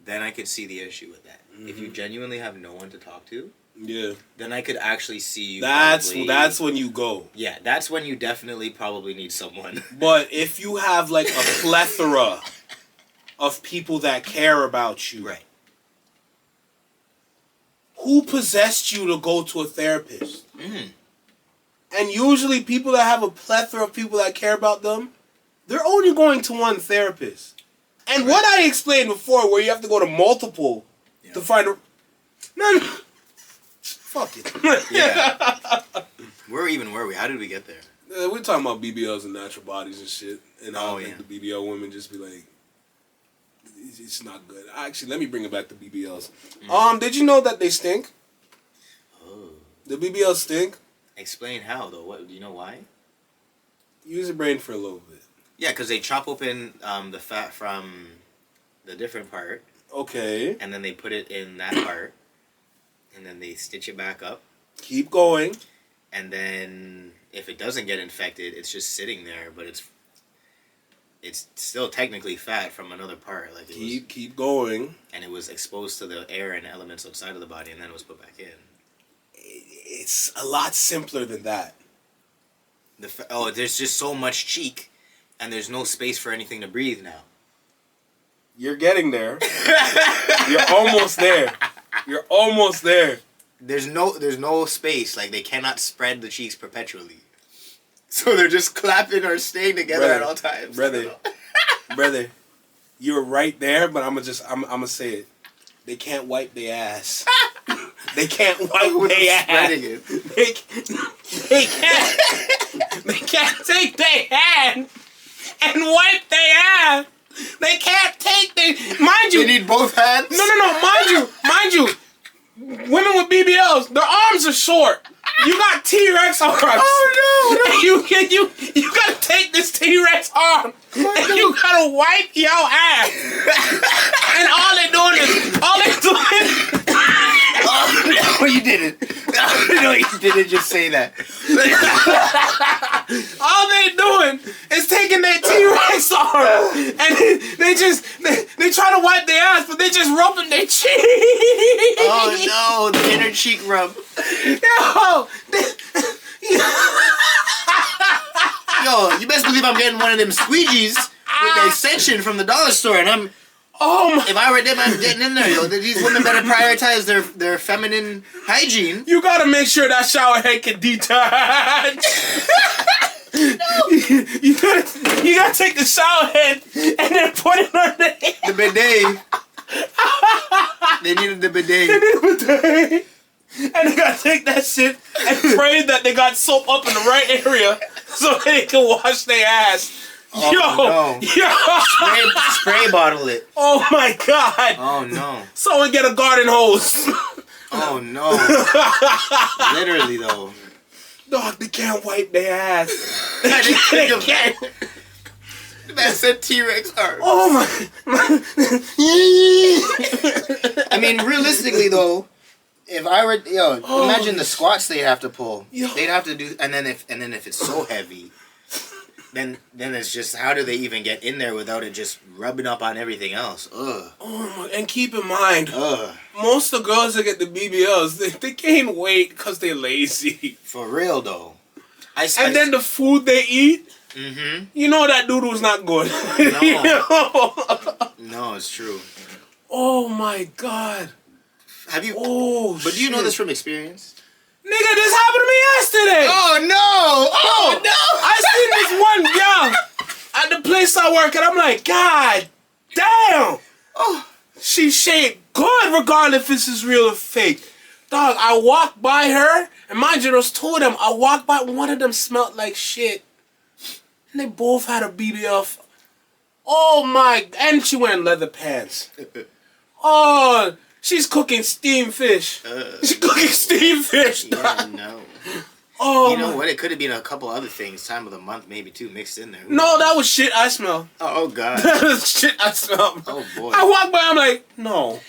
then I could see the issue with that. If you genuinely have no one to talk to, then I could actually see you. That's when you go. Yeah, that's when you definitely probably need someone. But if you have like a plethora of people that care about you, right? Who possessed you to go to a therapist? And usually people that have a plethora of people that care about them, they're only going to one therapist. And what I explained before, where you have to go to multiple to find a... Man, fuck it. Where were we? How did we get there? We're talking about BBLs and natural bodies and shit. And how the BBL women just be like, it's not good. Actually, let me bring it back to BBLs. Did you know that they stink? Oh. The BBLs stink? Explain how, though. What do you know why? Use your brain for a little bit. Yeah, because they chop open the fat from the different part. Okay. And then they put it in that part. And then they stitch it back up. Keep going. And then if it doesn't get infected, it's just sitting there, but it's still technically fat from another part. Like keep going. And it was exposed to the air and elements outside of the body, and then it was put back in. It's a lot simpler than that. There's just so much cheek, and there's no space for anything to breathe now. You're getting there. You're almost there. You're almost there. There's no space. Like, they cannot spread the cheeks perpetually. So they're just clapping or staying together at all times. Brother, you're right there, but I'm gonna say it. They can't wipe their ass. They can't wipe their ass. They can't take their hand and wipe their ass. They can't take mind you. They need both hands. No. Mind you. Women with BBLs, their arms are short. You got T-Rex arms. Oh no! You gotta take this T-Rex arm and you gotta wipe your ass. And all they're doing. Oh no, you didn't. No, you didn't just say that. All they're doing is taking their T-Rex arm and they try to wipe their ass, but they just rubbing their cheek. Oh no, the inner cheek rub. Yo, you best believe I'm getting one of them squeegees with the extension from the dollar store, and if I were them, I'm getting in there, yo. These women better prioritize their feminine hygiene. You gotta make sure that shower head can detach. You gotta take the shower head and then put it on the bidet. They needed the bidet. And they gotta take that shit and pray that they got soap up in the right area so they can wash their ass. Oh, no. Spray bottle it. Oh my god. Oh no. Someone get a garden hose. Oh no. Literally though. Dog, they can't wipe their ass. They can't. That said T-Rex arms. Oh my. I mean, realistically though, if I were, imagine the squats they'd have to pull. They'd have to do, and then if it's so heavy, then it's just, how do they even get in there without it just rubbing up on everything else? Ugh. Oh, and keep in mind, most of the girls that get the BBLs, they gain weight because they're lazy. For real though. And then the food they eat, you know that doodle's not good. No. No, it's true. Oh my God. Have you? Oh, but do you know this from experience? Nigga, this happened to me yesterday. Oh no! Oh no! I seen this one girl at the place I work, and I'm like, God damn. Oh, she shaped good, regardless if this is real or fake. Dog, I walked by her, and mind you, there's two of them. I walked by, one of them smelled like shit, and they both had a BBL. Oh my! And she wearing leather pants. Oh. She's cooking steamed fish. She's cooking steamed fish. Yeah, no. Oh, you know what? It could have been a couple other things. Time of the month, maybe too, mixed in there. No, that was shit I smell. Oh God. That was shit I smell. Oh boy. I walk by, I'm like, no.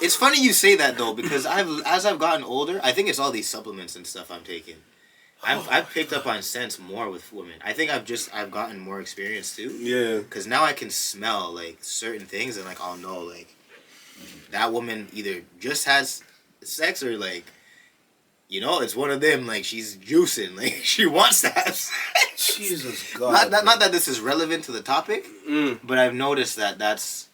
It's funny you say that though, because as I've gotten older, I think it's all these supplements and stuff I'm taking. I've picked up on scents more with women. I think I've gotten more experience too. Yeah. Because now I can smell like certain things and like I'll know like. That woman either just has sex or like, you know, it's one of them. Like she's juicing, like she wants to have sex. Jesus God. Not that this is relevant to the topic, but I've noticed that that's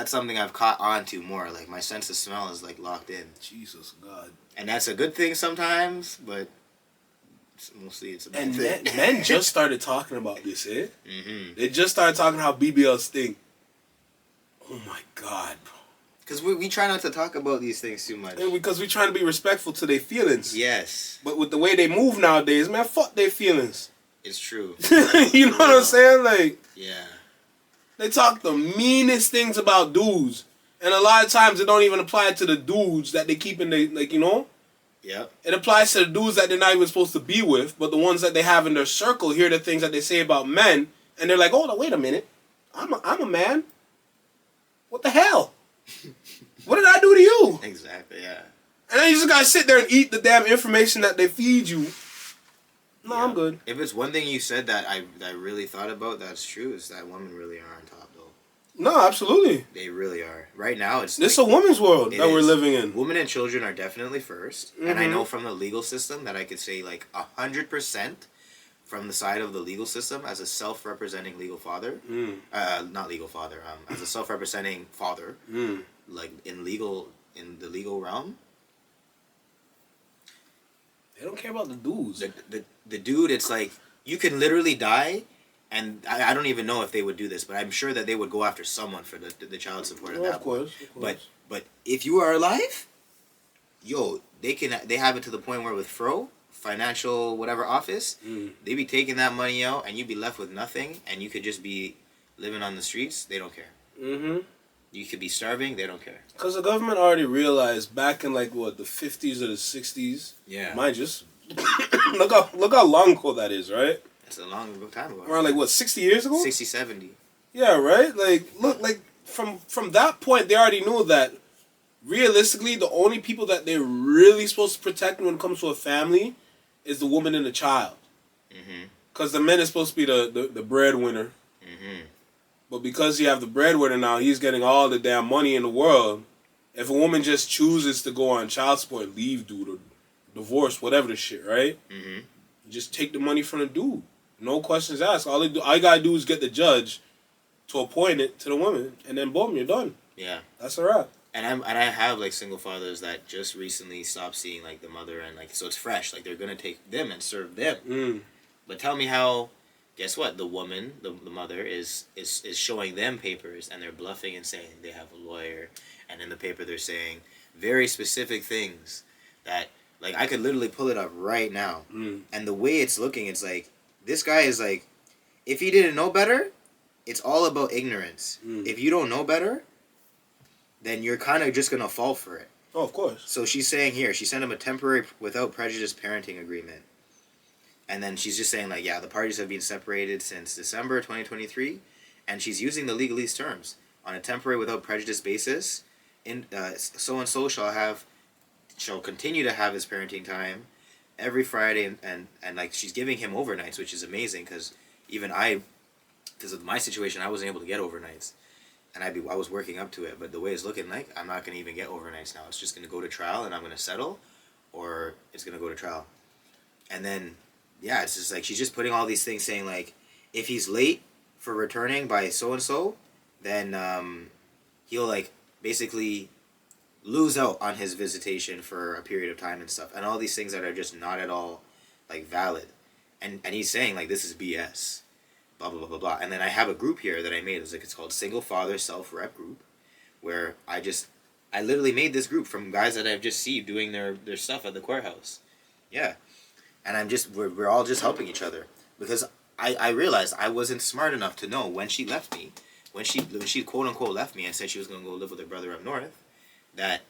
something I've caught on to more. Like my sense of smell is like locked in. Jesus God. And that's a good thing sometimes, but mostly it's a bad thing. And men just started talking about this, eh? Mm-hmm. They just started talking how BBLs stink. Oh my God, bro. Because we try not to talk about these things too much. And because we trying to be respectful to their feelings. Yes. But with the way they move nowadays, man, fuck their feelings. It's true. You know what I'm saying? Like, yeah. They talk the meanest things about dudes. And a lot of times it don't even apply to the dudes that they keep in the, like, you know? Yep. It applies to the dudes that they're not even supposed to be with, but the ones that they have in their circle hear the things that they say about men, and they're like, oh, no, wait a minute. I'm a man. What the hell? What did I do to you? Exactly, yeah. And then you just gotta sit there and eat the damn information that they feed you. No, yeah. I'm good. If it's one thing you said that I really thought about that's true, is that women really are on top, though. No, absolutely. They really are. Right now, it's this like, a woman's world that we're living in. Women and children are definitely first. Mm-hmm. And I know from the legal system that I could say like 100% from the side of the legal system as a self-representing legal father, not legal father, as a self-representing father, like in the legal realm. They don't care about the dudes. The dude, it's like you can literally die, and I don't even know if they would do this, but I'm sure that they would go after someone for the child support. Well, of course. But if you are alive, yo, they have it to the point where with Fro. Financial whatever office, they be taking that money out and you be left with nothing and you could just be living on the streets. They don't care. Mm-hmm. You could be starving. They don't care. Because the government already realized back in like what the 50s or the 60s. Yeah. Mind just look how long ago that is, right? It's a long time ago. Around like what 60 years ago? 60, 70. Yeah, right. Like look, like from that point they already knew that realistically the only people that they're really supposed to protect when it comes to a family is the woman and the child. Because the man is supposed to be the breadwinner. But because you have the breadwinner now, he's getting all the damn money in the world. If a woman just chooses to go on child support, leave dude, or divorce, whatever the shit, right? You just take the money from the dude. No questions asked. All you gotta do is get the judge to appoint it to the woman, and then boom, you're done. Yeah. That's a wrap. And I have like single fathers that just recently stopped seeing like the mother and like so it's fresh like they're gonna take them and serve them. But tell me how? Guess what? The woman, the mother is showing them papers and they're bluffing and saying they have a lawyer, and in the paper they're saying very specific things that like I could literally pull it up right now. And the way it's looking, it's like this guy is like, if he didn't know better, it's all about ignorance. If you don't know better, then you're kind of just going to fall for it. Oh, of course. So she's saying here, she sent him a temporary without prejudice parenting agreement. And then she's just saying, like, yeah, the parties have been separated since December 2023, and she's using the legalese terms. On a temporary without prejudice basis, so-and-so shall continue to have his parenting time every Friday, and like, she's giving him overnights, which is amazing, because even because of my situation, I wasn't able to get overnights. And I was working up to it, but the way it's looking like, I'm not going to even get overnights now. It's just going to go to trial, and I'm going to settle, or it's going to go to trial. And then, yeah, it's just like, she's just putting all these things saying, like, if he's late for returning by so and so, then he'll like basically lose out on his visitation for a period of time and stuff, and all these things that are just not at all like valid. And he's saying like this is BS, blah blah blah blah blah. And then I have a group here that I made. It's called Single Father Self Rep Group, where I literally made this group from guys that I've just seen doing their stuff at the courthouse. Yeah. And we're all just helping each other. Because I realized I wasn't smart enough to know when she left me, when she quote unquote left me and said she was going to go live with her brother up north, that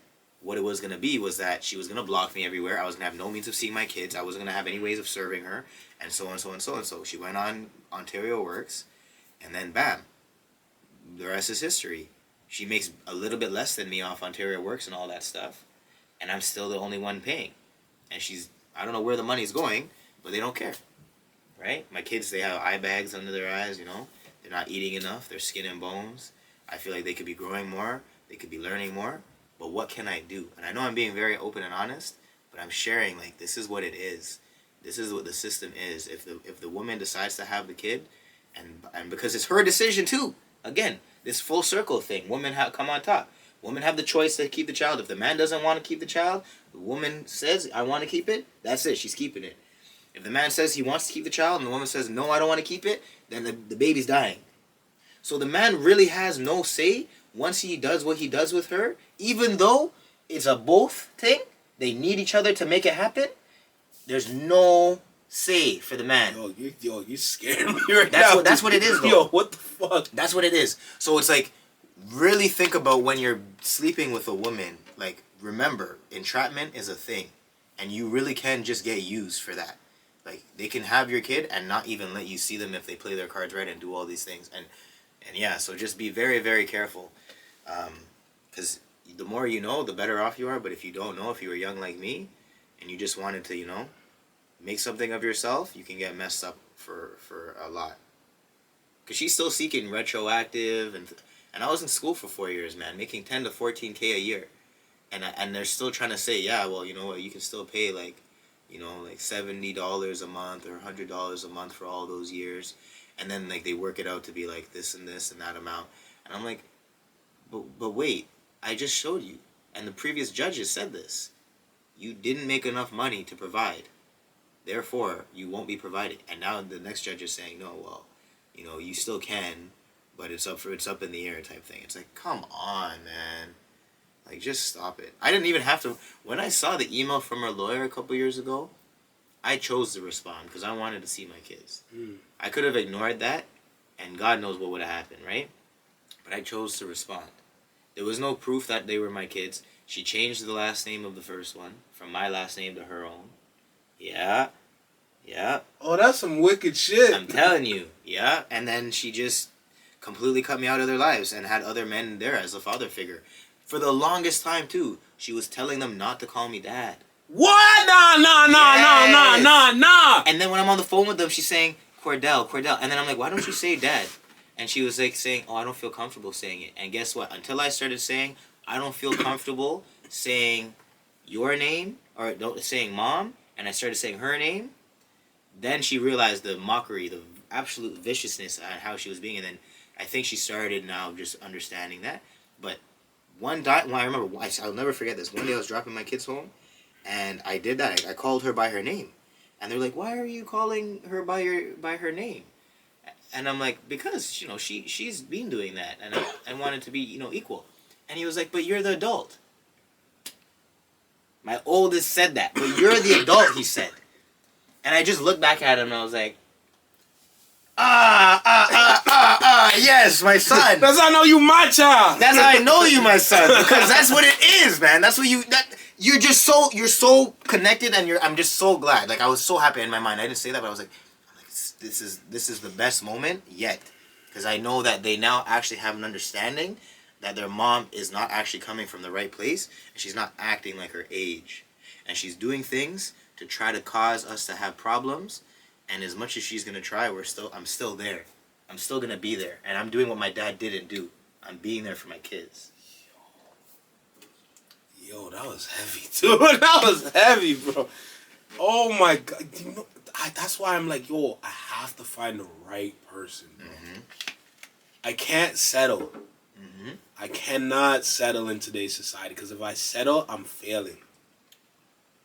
what it was going to be was that she was going to block me everywhere. I was going to have no means of seeing my kids. I wasn't going to have any ways of serving her, and so on, so on, so on. So she went on Ontario Works, and then bam, the rest is history. She makes a little bit less than me off Ontario Works and all that stuff, and I'm still the only one paying. And I don't know where the money's going, but they don't care, right? My kids, they have eye bags under their eyes, you know. They're not eating enough. They're skin and bones. I feel like they could be growing more. They could be learning more. But what can I do? And I know I'm being very open and honest, but I'm sharing like this is what it is. This is what the system is. If the woman decides to have the kid, and because it's her decision too. Again, this full circle thing. Women come on top. Women have the choice to keep the child. If the man doesn't want to keep the child, the woman says, I want to keep it. That's it. She's keeping it. If the man says he wants to keep the child and the woman says, no, I don't want to keep it, then the baby's dying. So the man really has no say once he does what he does with her, even though it's a both thing, they need each other to make it happen, there's no say for the man. You scared me right now. That's what it is, though. Yo, what the fuck? That's what it is. So it's like, really think about when you're sleeping with a woman, like, remember, entrapment is a thing, and you really can just get used for that. Like, they can have your kid and not even let you see them if they play their cards right and do all these things. And yeah, so just be very, very careful. Because the more you know, the better off you are. But if you don't know, if you were young like me, and you just wanted to, you know, make something of yourself, you can get messed up for a lot. Because she's still seeking retroactive, and I was in school for 4 years, man, making 10 to 14K a year. And they're still trying to say, yeah, well, you know what, you can still pay, like, you know, like $70 a month or $100 a month for all those years. And then, like, they work it out to be, like, this and that amount. And I'm like, but wait, I just showed you. And the previous judges said this. You didn't make enough money to provide. Therefore, you won't be provided. And now the next judge is saying, no, well, you know, you still can, but it's up in the air type thing. It's like, come on, man. Like, just stop it. I didn't even have to. When I saw the email from her lawyer a couple years ago, I chose to respond because I wanted to see my kids. I could have ignored that, and God knows what would have happened, right? But I chose to respond. There was no proof that they were my kids. She changed the last name of the first one from my last name to her own. Yeah. Oh, that's some wicked shit. I'm telling you. Yeah. And then she just completely cut me out of their lives and had other men there as a father figure. For the longest time, too, she was telling them not to call me dad. What? Nah. And then when I'm on the phone with them, she's saying, Cordell. And then I'm like, why don't you say dad? And she was like saying, oh, I don't feel comfortable saying it. And guess what? Until I started saying, I don't feel comfortable saying your name, or saying mom, and I started saying her name, then she realized the mockery, the absolute viciousness at how she was being. And then I think she started now just understanding that. But I remember, I'll never forget this. One day I was dropping my kids home, and I did that. I called her by her name. And they're like, why are you calling her by her name? And I'm like, because, you know, she's been doing that, and I wanted to be, you know, equal. And he was like, but you're the adult. My oldest said that, but you're the adult, he said. And I just looked back at him, and I was like, yes, my son. That's how I know you my child. That's how I know you my son, because that's what it is, man. That's what you're so connected, and I'm just so glad. Like, I was so happy in my mind. I didn't say that, but I was like, this is the best moment yet, because I know that they now actually have an understanding that their mom is not actually coming from the right place, and she's not acting like her age, and she's doing things to try to cause us to have problems. And as much as she's gonna try, I'm still there. I'm still gonna be there, and I'm doing what my dad didn't do. I'm being there for my kids. Yo, that was heavy, dude. That was heavy, bro. Oh my God. You know, that's why I'm like, yo, I have to find the right person, bro. I can't settle. I cannot settle in today's society, because if I settle, I'm failing.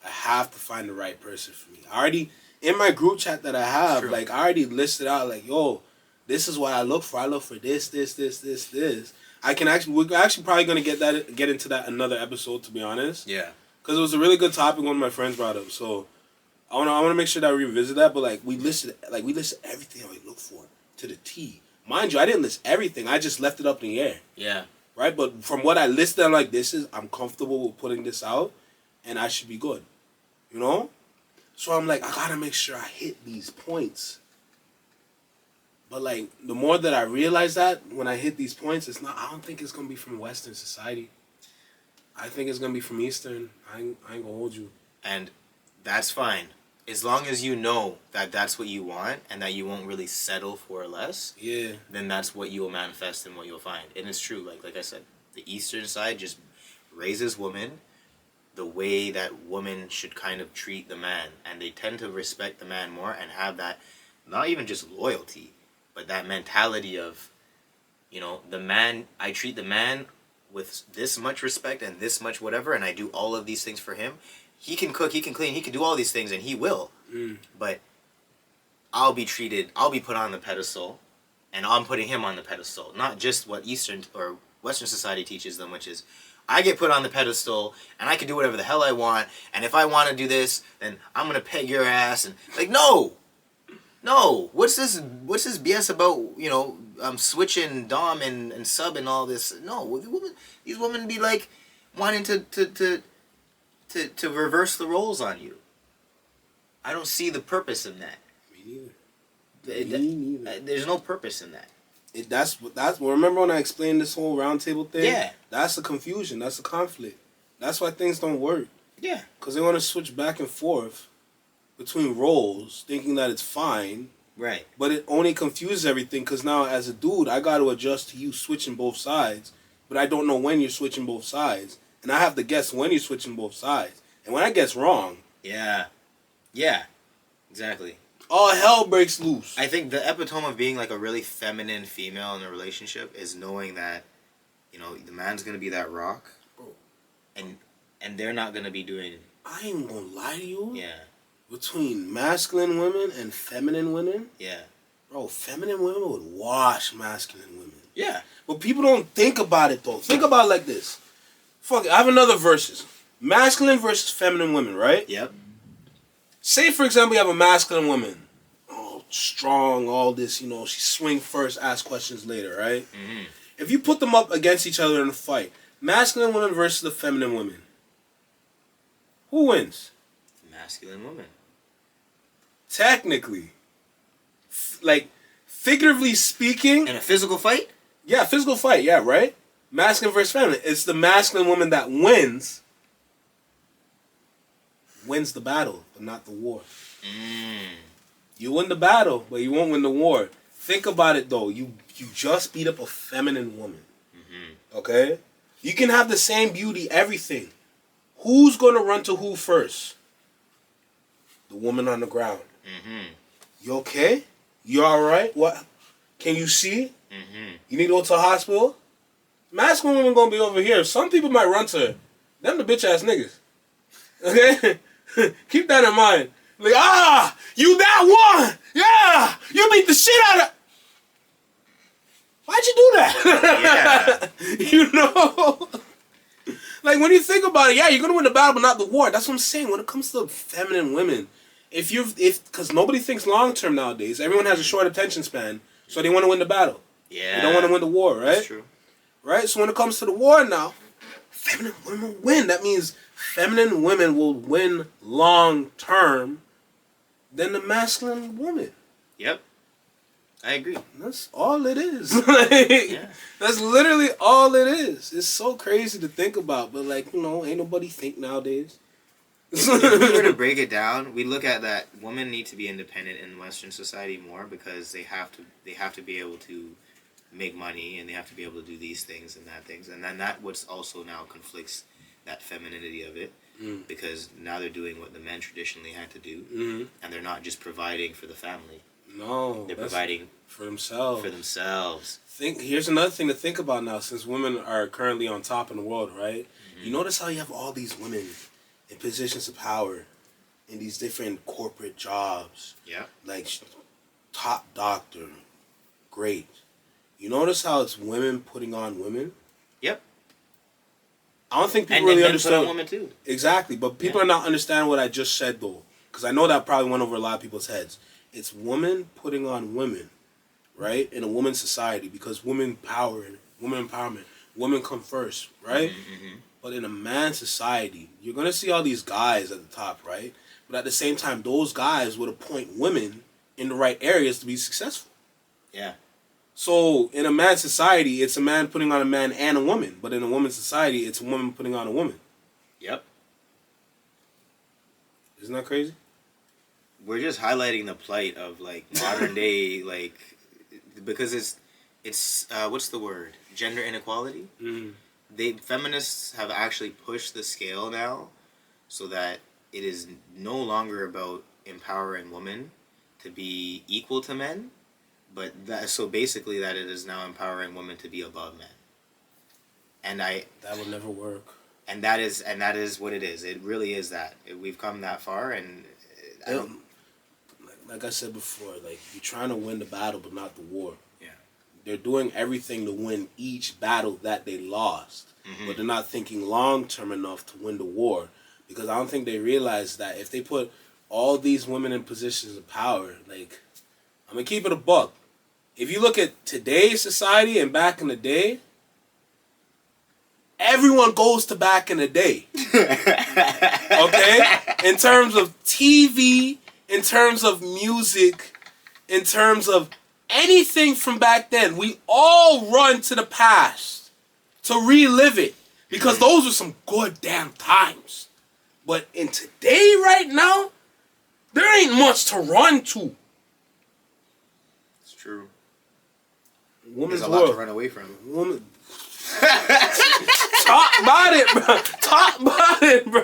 I have to find the right person for me. I already, in my group chat that I have, like, I already listed out, like, yo, this is what I look for. I look for this. I can actually, we're actually probably going to get into that another episode, to be honest. Yeah. Because it was a really good topic one of my friends brought up. So I want to make sure that I revisit that. But like we listed everything I look for to the T. Mind you, I didn't list everything. I just left it up in the air. Yeah. Right? But from what I listed, I'm like, I'm comfortable with putting this out, and I should be good. You know? So I'm like, I gotta make sure I hit these points. But like, the more that I realize that when I hit these points, I don't think it's gonna be from Western society. I think it's gonna be from Eastern. I ain't gonna hold you. And that's fine. As long as you know that that's what you want and that you won't really settle for less, then that's what you will manifest and what you'll find. And it's true, like I said, the Eastern side just raises women the way that women should kind of treat the man. And they tend to respect the man more and have that, not even just loyalty, but that mentality of, you know, the man, I treat the man with this much respect and this much whatever, and I do all of these things for him. He can cook, he can clean, he can do all these things, and he will. But I'll be put on the pedestal, and I'm putting him on the pedestal. Not just what Eastern or Western society teaches them, which is, I get put on the pedestal, and I can do whatever the hell I want, and if I want to do this, then I'm going to peg your ass, and, like, no! What's this BS about, you know, switching dom and sub and all this? No, these women be, like, wanting to reverse the roles on you. I don't see the purpose in that. Me neither. There's no purpose in that. That's remember when I explained this whole roundtable thing? Yeah. That's the confusion. That's the conflict. That's why things don't work. Yeah. Because they want to switch back and forth between roles, thinking that it's fine. Right. But it only confuses everything, because now as a dude, I got to adjust to you switching both sides, but I don't know when you're switching both sides. And I have to guess when you're switching both sides. And when I guess wrong... Yeah. Yeah. Exactly. All hell breaks loose. I think the epitome of being like a really feminine female in a relationship is knowing that, you know, the man's going to be that rock. Bro. And they're not going to be doing... I ain't going to lie to you. Yeah. Between masculine women and feminine women... Yeah. Bro, feminine women would wash masculine women. Yeah. But people don't think about it, though. Think about it like this. Fuck it, I have another versus. Masculine versus feminine women, right? Yep. Say, for example, you have a masculine woman. Oh, strong, all this, you know, she swing first, ask questions later, right? Mm-hmm. If you put them up against each other in a fight, masculine women versus the feminine women, who wins? Masculine woman. Technically. Like, figuratively speaking... In a physical fight? Yeah, physical fight, yeah, right? Masculine versus feminine. It's the masculine woman that wins the battle, but not the war. You win the battle, but you won't win the war. Think about it, though. You just beat up a feminine woman. Okay? You can have the same beauty, everything. Who's going to run to who first? The woman on the ground. You okay? You all right? What? Can you see? You need to go to a hospital? Masculine women gonna be over here. Some people might run to her. Them the bitch ass niggas. Okay? Keep that in mind. Like, you that one! Yeah! You beat the shit out of... Why'd you do that? Yeah. You know? Like, when you think about it, yeah, you're gonna win the battle, but not the war. That's what I'm saying. When it comes to feminine women, because nobody thinks long term nowadays. Everyone has a short attention span, so they want to win the battle. Yeah. They don't want to win the war, right? That's true. Right? So when it comes to the war now, feminine women win. That means feminine women will win long term than the masculine woman. Yep. I agree. That's all it is. Yeah. That's literally all it is. It's so crazy to think about, but like, you know, ain't nobody think nowadays. If we were to break it down, we look at that women need to be independent in Western society more, because they have to be able to make money, and they have to be able to do these things and that things, and then that what's also now conflicts that femininity of it, because now they're doing what the men traditionally had to do, and they're not just providing for the family. No. They're providing for themselves. For themselves. Here's another thing to think about now, since women are currently on top in the world, right? Mm-hmm. You notice how you have all these women in positions of power in these different corporate jobs. Yeah. Like top doctor. Great. You notice how it's women putting on women? Yep. I don't think people really understand. Put on women too. Exactly, but people are not understanding what I just said though, because I know that probably went over a lot of people's heads. It's women putting on women, right? In a woman's society, because women empowerment, women come first, right? Mm-hmm. But in a man's society, you're gonna see all these guys at the top, right? But at the same time, those guys would appoint women in the right areas to be successful. Yeah. So, in a man's society, it's a man putting on a man and a woman. But in a woman's society, it's a woman putting on a woman. Yep. Isn't that crazy? We're just highlighting the plight of, like, modern day, like, because it's what's the word? Gender inequality? Mm-hmm. Feminists have actually pushed the scale now so that it is no longer about empowering women to be equal to men. But so basically that it is now empowering women to be above men. And that would never work. And that is what it is. It really is that. We've come that far, and I don't. Like I said before, like, you're trying to win the battle, but not the war. Yeah. They're doing everything to win each battle that they lost, but they're not thinking long term enough to win the war, because I don't think they realize that if they put all these women in positions of power, like, I'm gonna keep it a buck. If you look at today's society and back in the day, everyone goes to back in the day. Okay? In terms of TV, in terms of music, in terms of anything from back then, we all run to the past to relive it. Because those were some good damn times. But in today, right now, there ain't much to run to. It's true. Woman's There's a lot to run away from. Woman. Talk about it, bro. Talk about it, bro.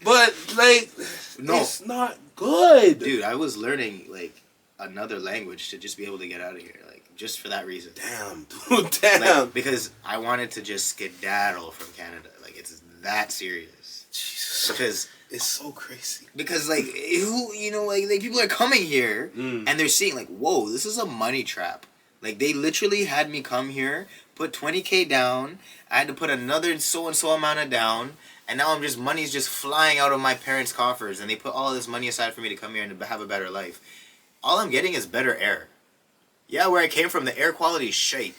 But, like, no, it's not good. Dude, I was learning, like, another language to just be able to get out of here. Like, just for that reason. Damn, dude, damn. Like, because I wanted to just skedaddle from Canada. Like, it's that serious. Jesus. Because it's so crazy. Because, like, like people are coming here and they're seeing, like, whoa, this is a money trap. Like, they literally had me come here, put $20,000 down. I had to put another so-and-so amount of down. And now money's just flying out of my parents' coffers. And they put all this money aside for me to come here and to have a better life. All I'm getting is better air. Yeah, where I came from, the air quality is shite.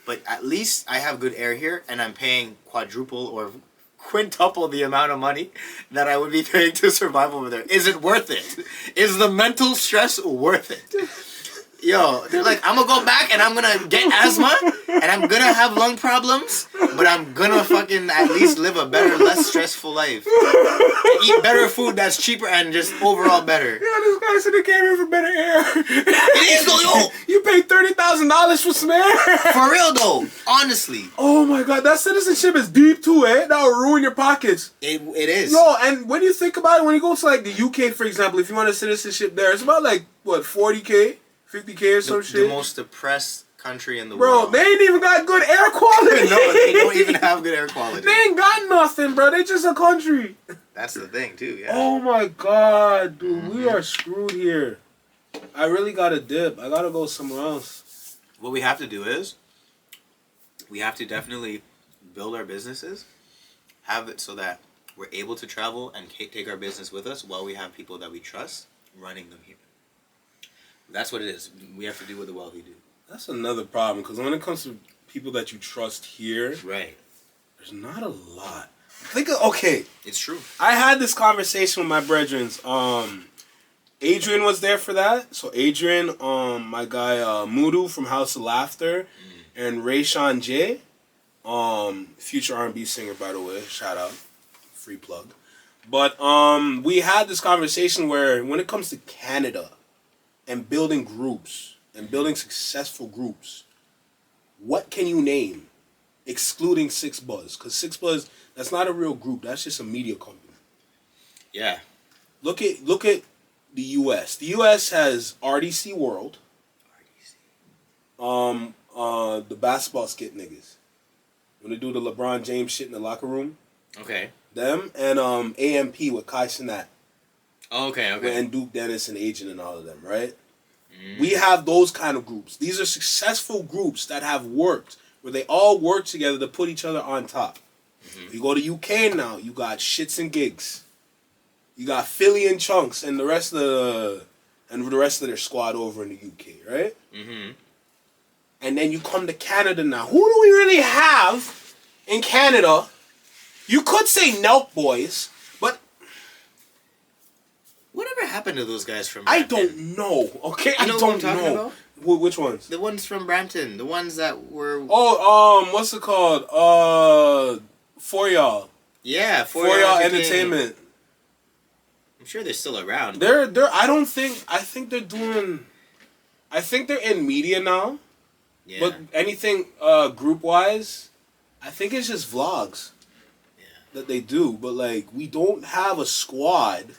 But at least I have good air here, and I'm paying quadruple or quintuple the amount of money that I would be paying to survive over there. Is it worth it? Is the mental stress worth it? Yo, they're like, I'm gonna go back and I'm gonna get asthma and I'm gonna have lung problems, but I'm gonna fucking at least live a better, less stressful life. Eat better food that's cheaper and just overall better. Yeah, this guy said he came here for better air. It is though, yo. You paid $30,000 for some air. For real though, honestly. Oh my god, that citizenship is deep too, eh? That will ruin your pockets. It is. Yo, and when you think about it, when you go to like the UK, for example, if you want a citizenship there, it's about like, what, 40K? 50K or some shit. The most depressed country in the world. Bro, they ain't even got good air quality. No, they don't even have good air quality. They ain't got nothing, bro. They just a country. That's the thing, too, yeah. Oh my god, dude. We are screwed here. I really gotta dip. I gotta go somewhere else. What we have to do is, we have to definitely build our businesses, have it so that we're able to travel and take our business with us while we have people that we trust running them here. That's what it is. We have to do what the wealthy do. That's another problem, because when it comes to people that you trust here, right, there's not a lot. Okay. It's true. I had this conversation with my brethren. Adrian was there for that. So Adrian, my guy Mudu from House of Laughter, and Rayshawn J, future R&B singer, by the way. Shout out. Free plug. But we had this conversation where when it comes to Canada and building groups and building successful groups, what can you name excluding Six Buzz? Because Six Buzz, that's not a real group. That's just a media company. Yeah. Look at the U.S. The U.S. has RDC World. The basketball skit niggas. When they do the LeBron James shit in the locker room. Okay. Them and AMP with Kai Cenat. Oh, okay. And Duke Dennis and Agent and all of them, right? We have those kind of groups. These are successful groups that have worked, where they all work together to put each other on top. You go to UK now, you got Shits and Gigs. You got Philly and Chunks and the rest of their squad over in the UK, right? And then you come to Canada now. Who do we really have in Canada? You could say Nelk Boys, but whatever happened to those guys from Brampton? Brampton? I don't know. Okay, I don't know. About? Which ones? The ones from Brampton. The ones that were... Oh, what's it called? For Y'all. Yeah, For Y'all Entertainment. I'm sure they're still around. I think they're in media now. Yeah. But anything group-wise, I think it's just vlogs that they do. But, like, we don't have a squad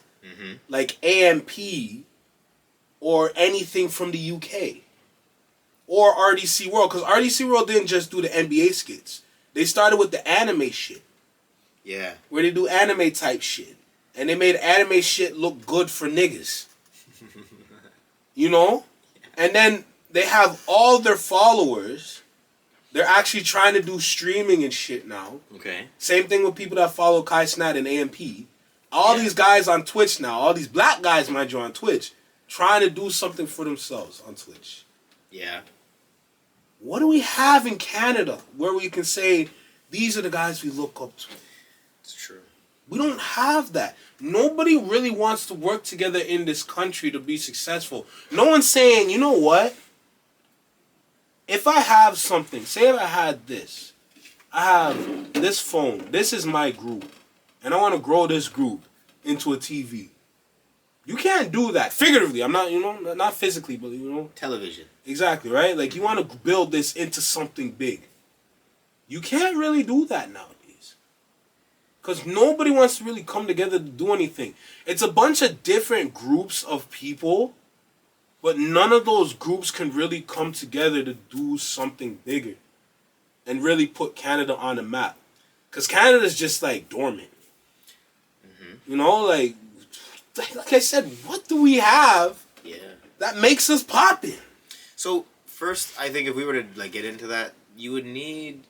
like AMP or anything from the UK. Or RDC World. Because RDC World didn't just do the NBA skits. They started with the anime shit. Yeah. Where they do anime type shit. And they made anime shit look good for niggas. You know? And then they have all their followers. They're actually trying to do streaming and shit now. Okay. Same thing with people that follow Kai Cenat and AMP. All these guys on Twitch now, all these black guys, mind you, on Twitch, trying to do something for themselves on Twitch. Yeah. What do we have in Canada where we can say, these are the guys we look up to? It's true. We don't have that. Nobody really wants to work together in this country to be successful. No one's saying, you know what? If I have something, say if I had this. I have this phone. This is my group. And I want to grow this group into a TV. You can't do that. Figuratively. I'm not, not physically, but, Television. Exactly, right? Like, you want to build this into something big. You can't really do that nowadays. Because nobody wants to really come together to do anything. It's a bunch of different groups of people, but none of those groups can really come together to do something bigger and really put Canada on the map. Because Canada's just, like, dormant. Like I said, what do we have that makes us popping? So, first, I think if we were to, like, get into that, you would need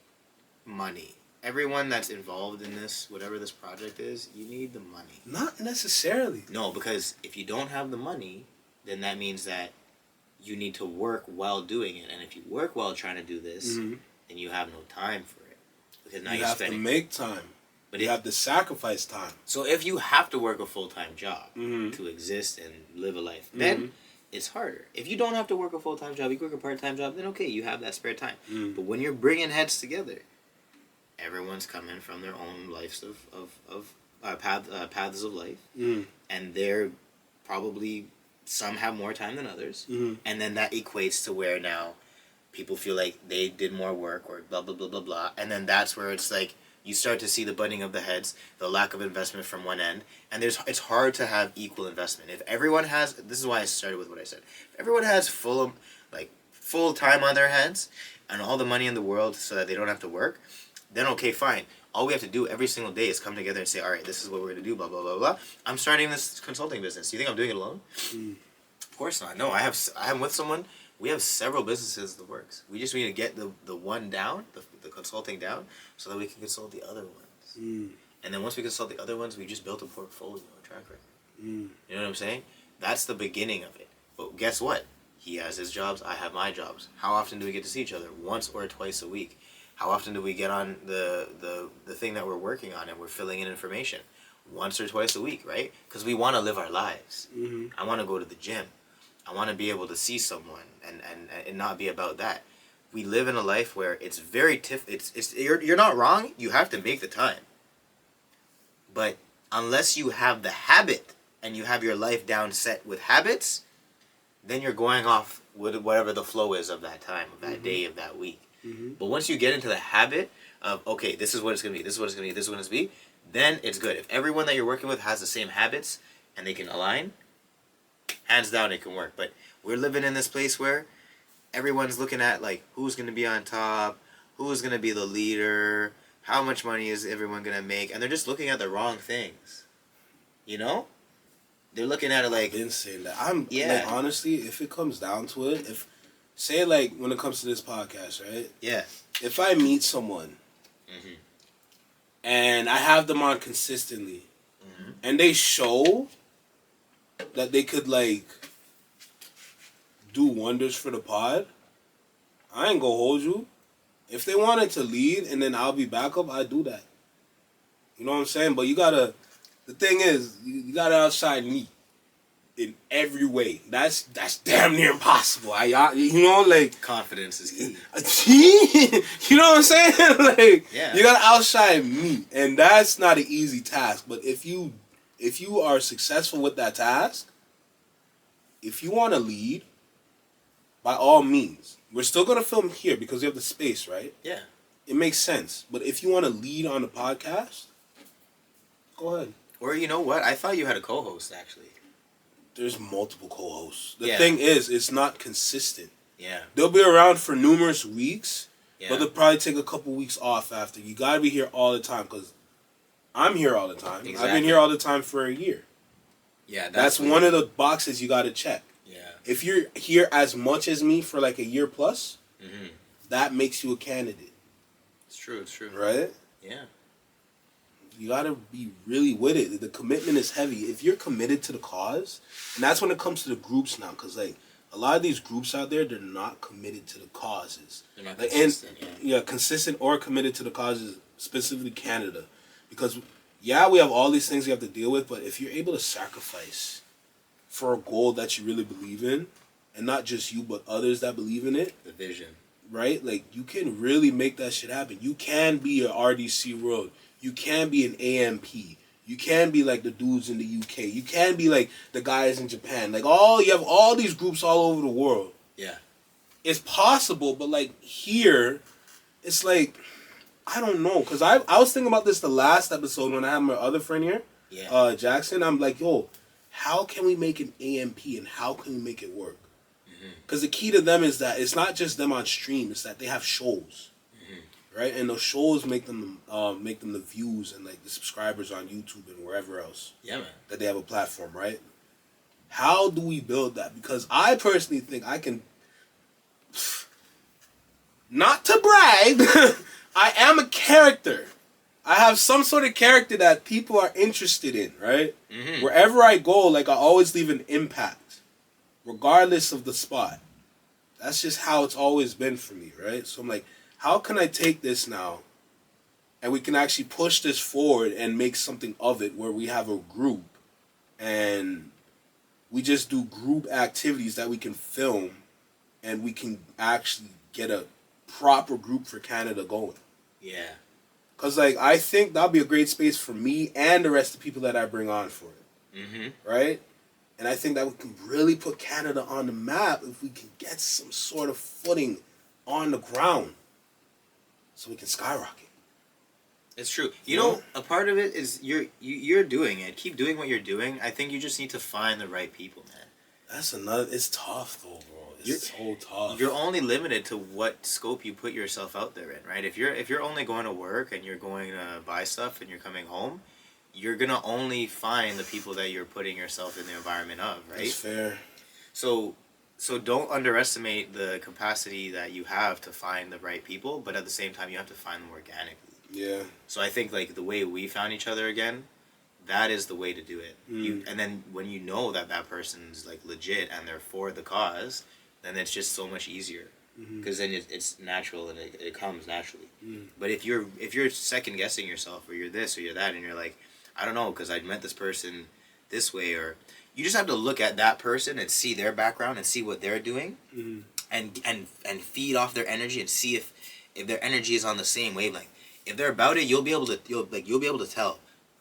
money. Everyone that's involved in this, whatever this project is, you need the money. Not necessarily. No, because if you don't have the money, then that means that you need to work while doing it. And if you work while trying to do this, then you have no time for it. Because now you have to make time. But you have to sacrifice time. So if you have to work a full-time job to exist and live a life, then it's harder. If you don't have to work a full-time job, you work a part-time job, then okay, you have that spare time. But when you're bringing heads together, everyone's coming from their own lives paths of life, and they're probably, some have more time than others, and then that equates to where now people feel like they did more work or blah blah blah blah blah, and then that's where it's like you start to see the butting of the heads, the lack of investment from one end, and it's hard to have equal investment. If everyone has, this is why I started with what I said, if everyone has full time on their hands and all the money in the world so that they don't have to work, then okay, fine. All we have to do every single day is come together and say, all right, this is what we're going to do, blah, blah, blah, blah. I'm starting this consulting business. Do you think I'm doing it alone? Of course not. No, I'm with someone. We have several businesses that works. We just need to get the one down, the consulting down, so that we can consult the other ones. And then once we consult the other ones, we just built a portfolio, a track record. You know what I'm saying? That's the beginning of it. But guess what? He has his jobs, I have my jobs. How often do we get to see each other? Once or twice a week. How often do we get on the thing that we're working on and we're filling in information? Once or twice a week, right? Because we want to live our lives. I want to go to the gym. I want to be able to see someone and not be about that. We live in a life where it's very you're not wrong. You have to make the time. But unless you have the habit and you have your life down set with habits, then you're going off with whatever the flow is of that time, of that day, of that week. But once you get into the habit of, okay, this is what it's going to be, this is what it's going to be, this is what it's going to be, then it's good. If everyone that you're working with has the same habits and they can align, hands down it can work. But we're living in this place where everyone's looking at like who's gonna be on top, who's gonna be the leader, how much money is everyone gonna make, and they're just looking at the wrong things. You know? They're looking at it like... I've been saying that. Like, honestly, if it comes down to it, say, like, when it comes to this podcast, right? Yeah. If I meet someone, and I have them on consistently, and they show that they could, like, do wonders for the pod, I ain't gonna hold you. If they wanted to lead and then I'll be backup, I'd do that. You know what I'm saying? But the thing is, you gotta outshine me in every way. That's damn near impossible. Like confidence is key. You know what I'm saying? Like, you gotta outshine me, and that's not an easy task. But if you are successful with that task, if you want to lead, by all means, we're still gonna film here because we have the space, right? Yeah, it makes sense. But if you want to lead on the podcast, go ahead. Or you know what? I thought you had a co-host, actually. There's multiple co-hosts. The thing is, it's not consistent. Yeah. They'll be around for numerous weeks, but they'll probably take a couple weeks off after. You gotta be here all the time, because I'm here all the time. Exactly. I've been here all the time for a year. Yeah, that's one of the boxes you gotta check. Yeah. If you're here as much as me for like a year plus, that makes you a candidate. It's true, Right? Yeah. You gotta be really with it. The commitment is heavy. If you're committed to the cause, and that's when it comes to the groups now, because like a lot of these groups out there, they're not committed to the causes. They're not consistent. Consistent or committed to the causes, specifically Canada, because we have all these things we have to deal with, but if you're able to sacrifice for a goal that you really believe in, and not just you but others that believe in it, the vision, right? Like you can really make that shit happen. You can be an RDC World. You can be an AMP. You can be like the dudes in the UK. You can be like the guys in Japan. Like you have all these groups all over the world. Yeah. It's possible, but like here, it's like, I don't know. Because I was thinking about this the last episode when I had my other friend here, Jackson. I'm like, yo, how can we make an AMP and how can we make it work? Because the key to them is that it's not just them on stream. It's that they have shows. Right, and those shows make them the views and like the subscribers on YouTube and wherever else. Yeah, man. That they have a platform, right? How do we build that? Because I personally think I can. Not to brag, I am a character. I have some sort of character that people are interested in, right? Wherever I go, like I always leave an impact, regardless of the spot. That's just how it's always been for me, right? So I'm like, how can I take this now and we can actually push this forward and make something of it where we have a group and we just do group activities that we can film and we can actually get a proper group for Canada going. Yeah. Because, like, I think that'll be a great space for me and the rest of the people that I bring on for it. Right? And I think that we can really put Canada on the map if we can get some sort of footing on the ground. So we can skyrocket. It's true. You know, a part of it is you're doing it. Keep doing what you're doing. I think you just need to find the right people, man. That's another. It's tough though, bro. It's so tough. You're only limited to what scope you put yourself out there in, right? If you're only going to work and you're going to buy stuff and you're coming home, you're gonna only find the people that you're putting yourself in the environment of, right? That's fair. So don't underestimate the capacity that you have to find the right people, but at the same time, you have to find them organically. Yeah. So I think, like, the way we found each other again, that is the way to do it. And then when you know that person's, like, legit and they're for the cause, then it's just so much easier. Because then it's natural and it comes naturally. But if you're second-guessing yourself, or you're this or you're that, and you're like, I don't know, because I met this person this way, or... You just have to look at that person and see their background and see what they're doing, and feed off their energy and see if their energy is on the same wavelength. If they're about it, you'll be able to tell.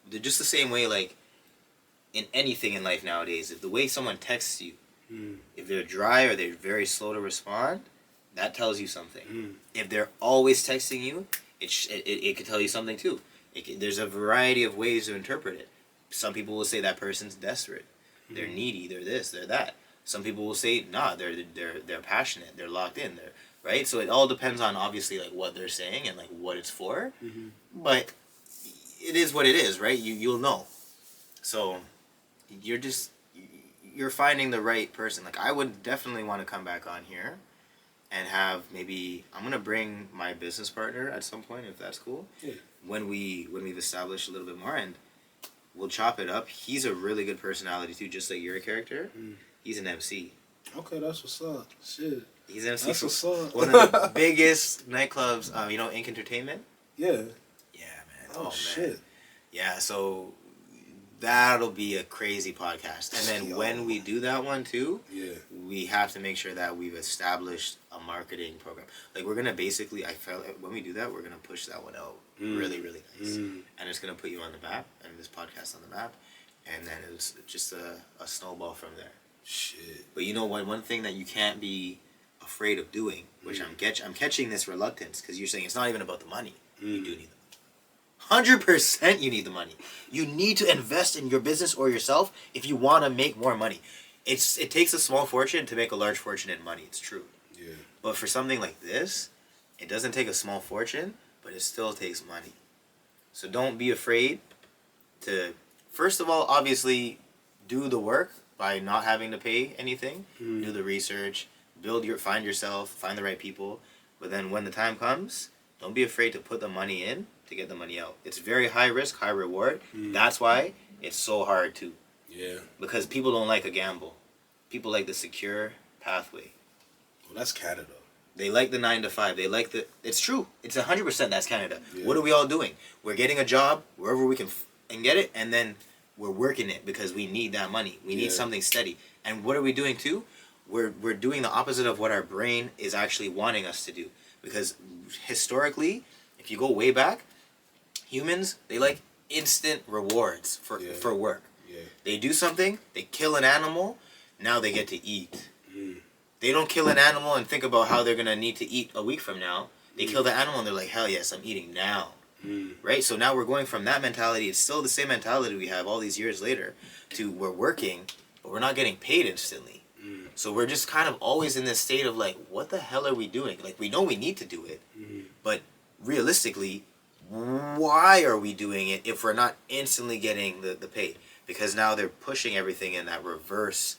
They're just the same way, like in anything in life nowadays. If the way someone texts you, if they're dry or they're very slow to respond, that tells you something. If they're always texting you, it could tell you something too. There's a variety of ways to interpret it. Some people will say that person's desperate. They're needy. They're this. They're that. Some people will say, nah, they're passionate. They're locked in. They're right. So it all depends on obviously like what they're saying and like what it's for. But it is what it is, right? You'll know. So you're finding the right person. Like I would definitely want to come back on here and have maybe I'm gonna bring my business partner at some point if that's cool. Yeah. When we've established a little bit more and we'll chop it up. He's a really good personality too, just like your character. He's an MC. Okay, that's what's up. Shit. He's an MC. That's what's up. One of the biggest nightclubs. You know, Ink Entertainment. Yeah. Yeah, man. Oh shit. Man. Yeah, so that'll be a crazy podcast. And then when we do that one too, we have to make sure that we've established a marketing program. Like we're gonna basically, I felt like when we do that, we're gonna push that one out really, really nice, and it's gonna put you on the map and this podcast on the map, and then it's just a snowball from there. Shit. But you know what? One thing that you can't be afraid of doing, which I'm catching this reluctance because you're saying it's not even about the money. You do need the 100% you need the money. You need to invest in your business or yourself if you want to make more money. It takes a small fortune to make a large fortune in money. It's true. Yeah. But for something like this, it doesn't take a small fortune, but it still takes money. So don't be afraid to, first of all, obviously do the work by not having to pay anything. Do the research, find yourself, find the right people. But then when the time comes, don't be afraid to put the money in to get the money out. It's very high risk, high reward. That's why it's so hard too. Yeah. Because people don't like a gamble. People like the secure pathway. Well, that's Canada. They like the 9 to 5. They like it's true. It's 100% that's Canada. Yeah. What are we all doing? We're getting a job wherever we can and get it, and then we're working it because we need that money. We need something steady. And what are we doing too? We're doing the opposite of what our brain is actually wanting us to do. Because historically, if you go way back, humans, they like instant rewards for work. Yeah. They do something, they kill an animal, now they get to eat. They don't kill an animal and think about how they're going to need to eat a week from now. They kill the animal and they're like, hell yes, I'm eating now. Right? So now we're going from that mentality, it's still the same mentality we have all these years later, to we're working, but we're not getting paid instantly. So we're just kind of always in this state of like, what the hell are we doing? Like, we know we need to do it, but realistically, why are we doing it if we're not instantly getting the pay? Because now they're pushing everything in that reverse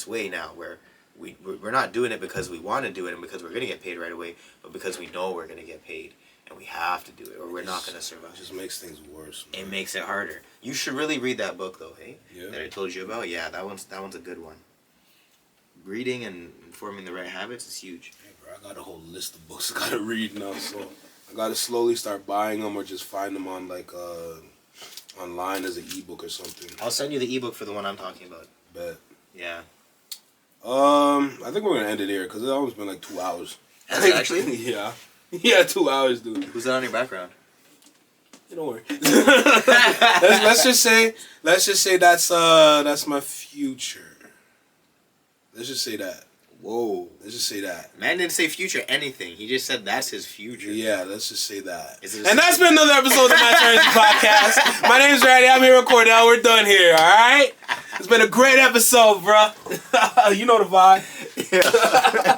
way now, where we're not doing it because we want to do it and because we're going to get paid right away, but because we know we're going to get paid and we have to do it or we're not going to survive. It just makes things worse, man. It makes it harder. You should really read that book though, hey? Yeah. That I told you about? Yeah, that one's a good one. Reading and forming the right habits is huge. Hey, bro, I got a whole list of books I got to read now, so I got to slowly start buying them or just find them on like online as an ebook or something. I'll send you the ebook for the one I'm talking about. Bet. Yeah. I think we're gonna end it here because it's almost been like 2 hours. Has it actually? Yeah. Yeah, 2 hours, dude. Who's that on your background? Yeah, don't worry. let's just say that's my future. Let's just say that. Whoa. Let's just say that. Man didn't say future anything. He just said that's his future. Yeah, let's just say that. And that's been another episode of My Transy Podcast. My name's Randy. I'm here with Cordell. We're done here, all right? It's been a great episode, bro. You know the vibe. Yeah.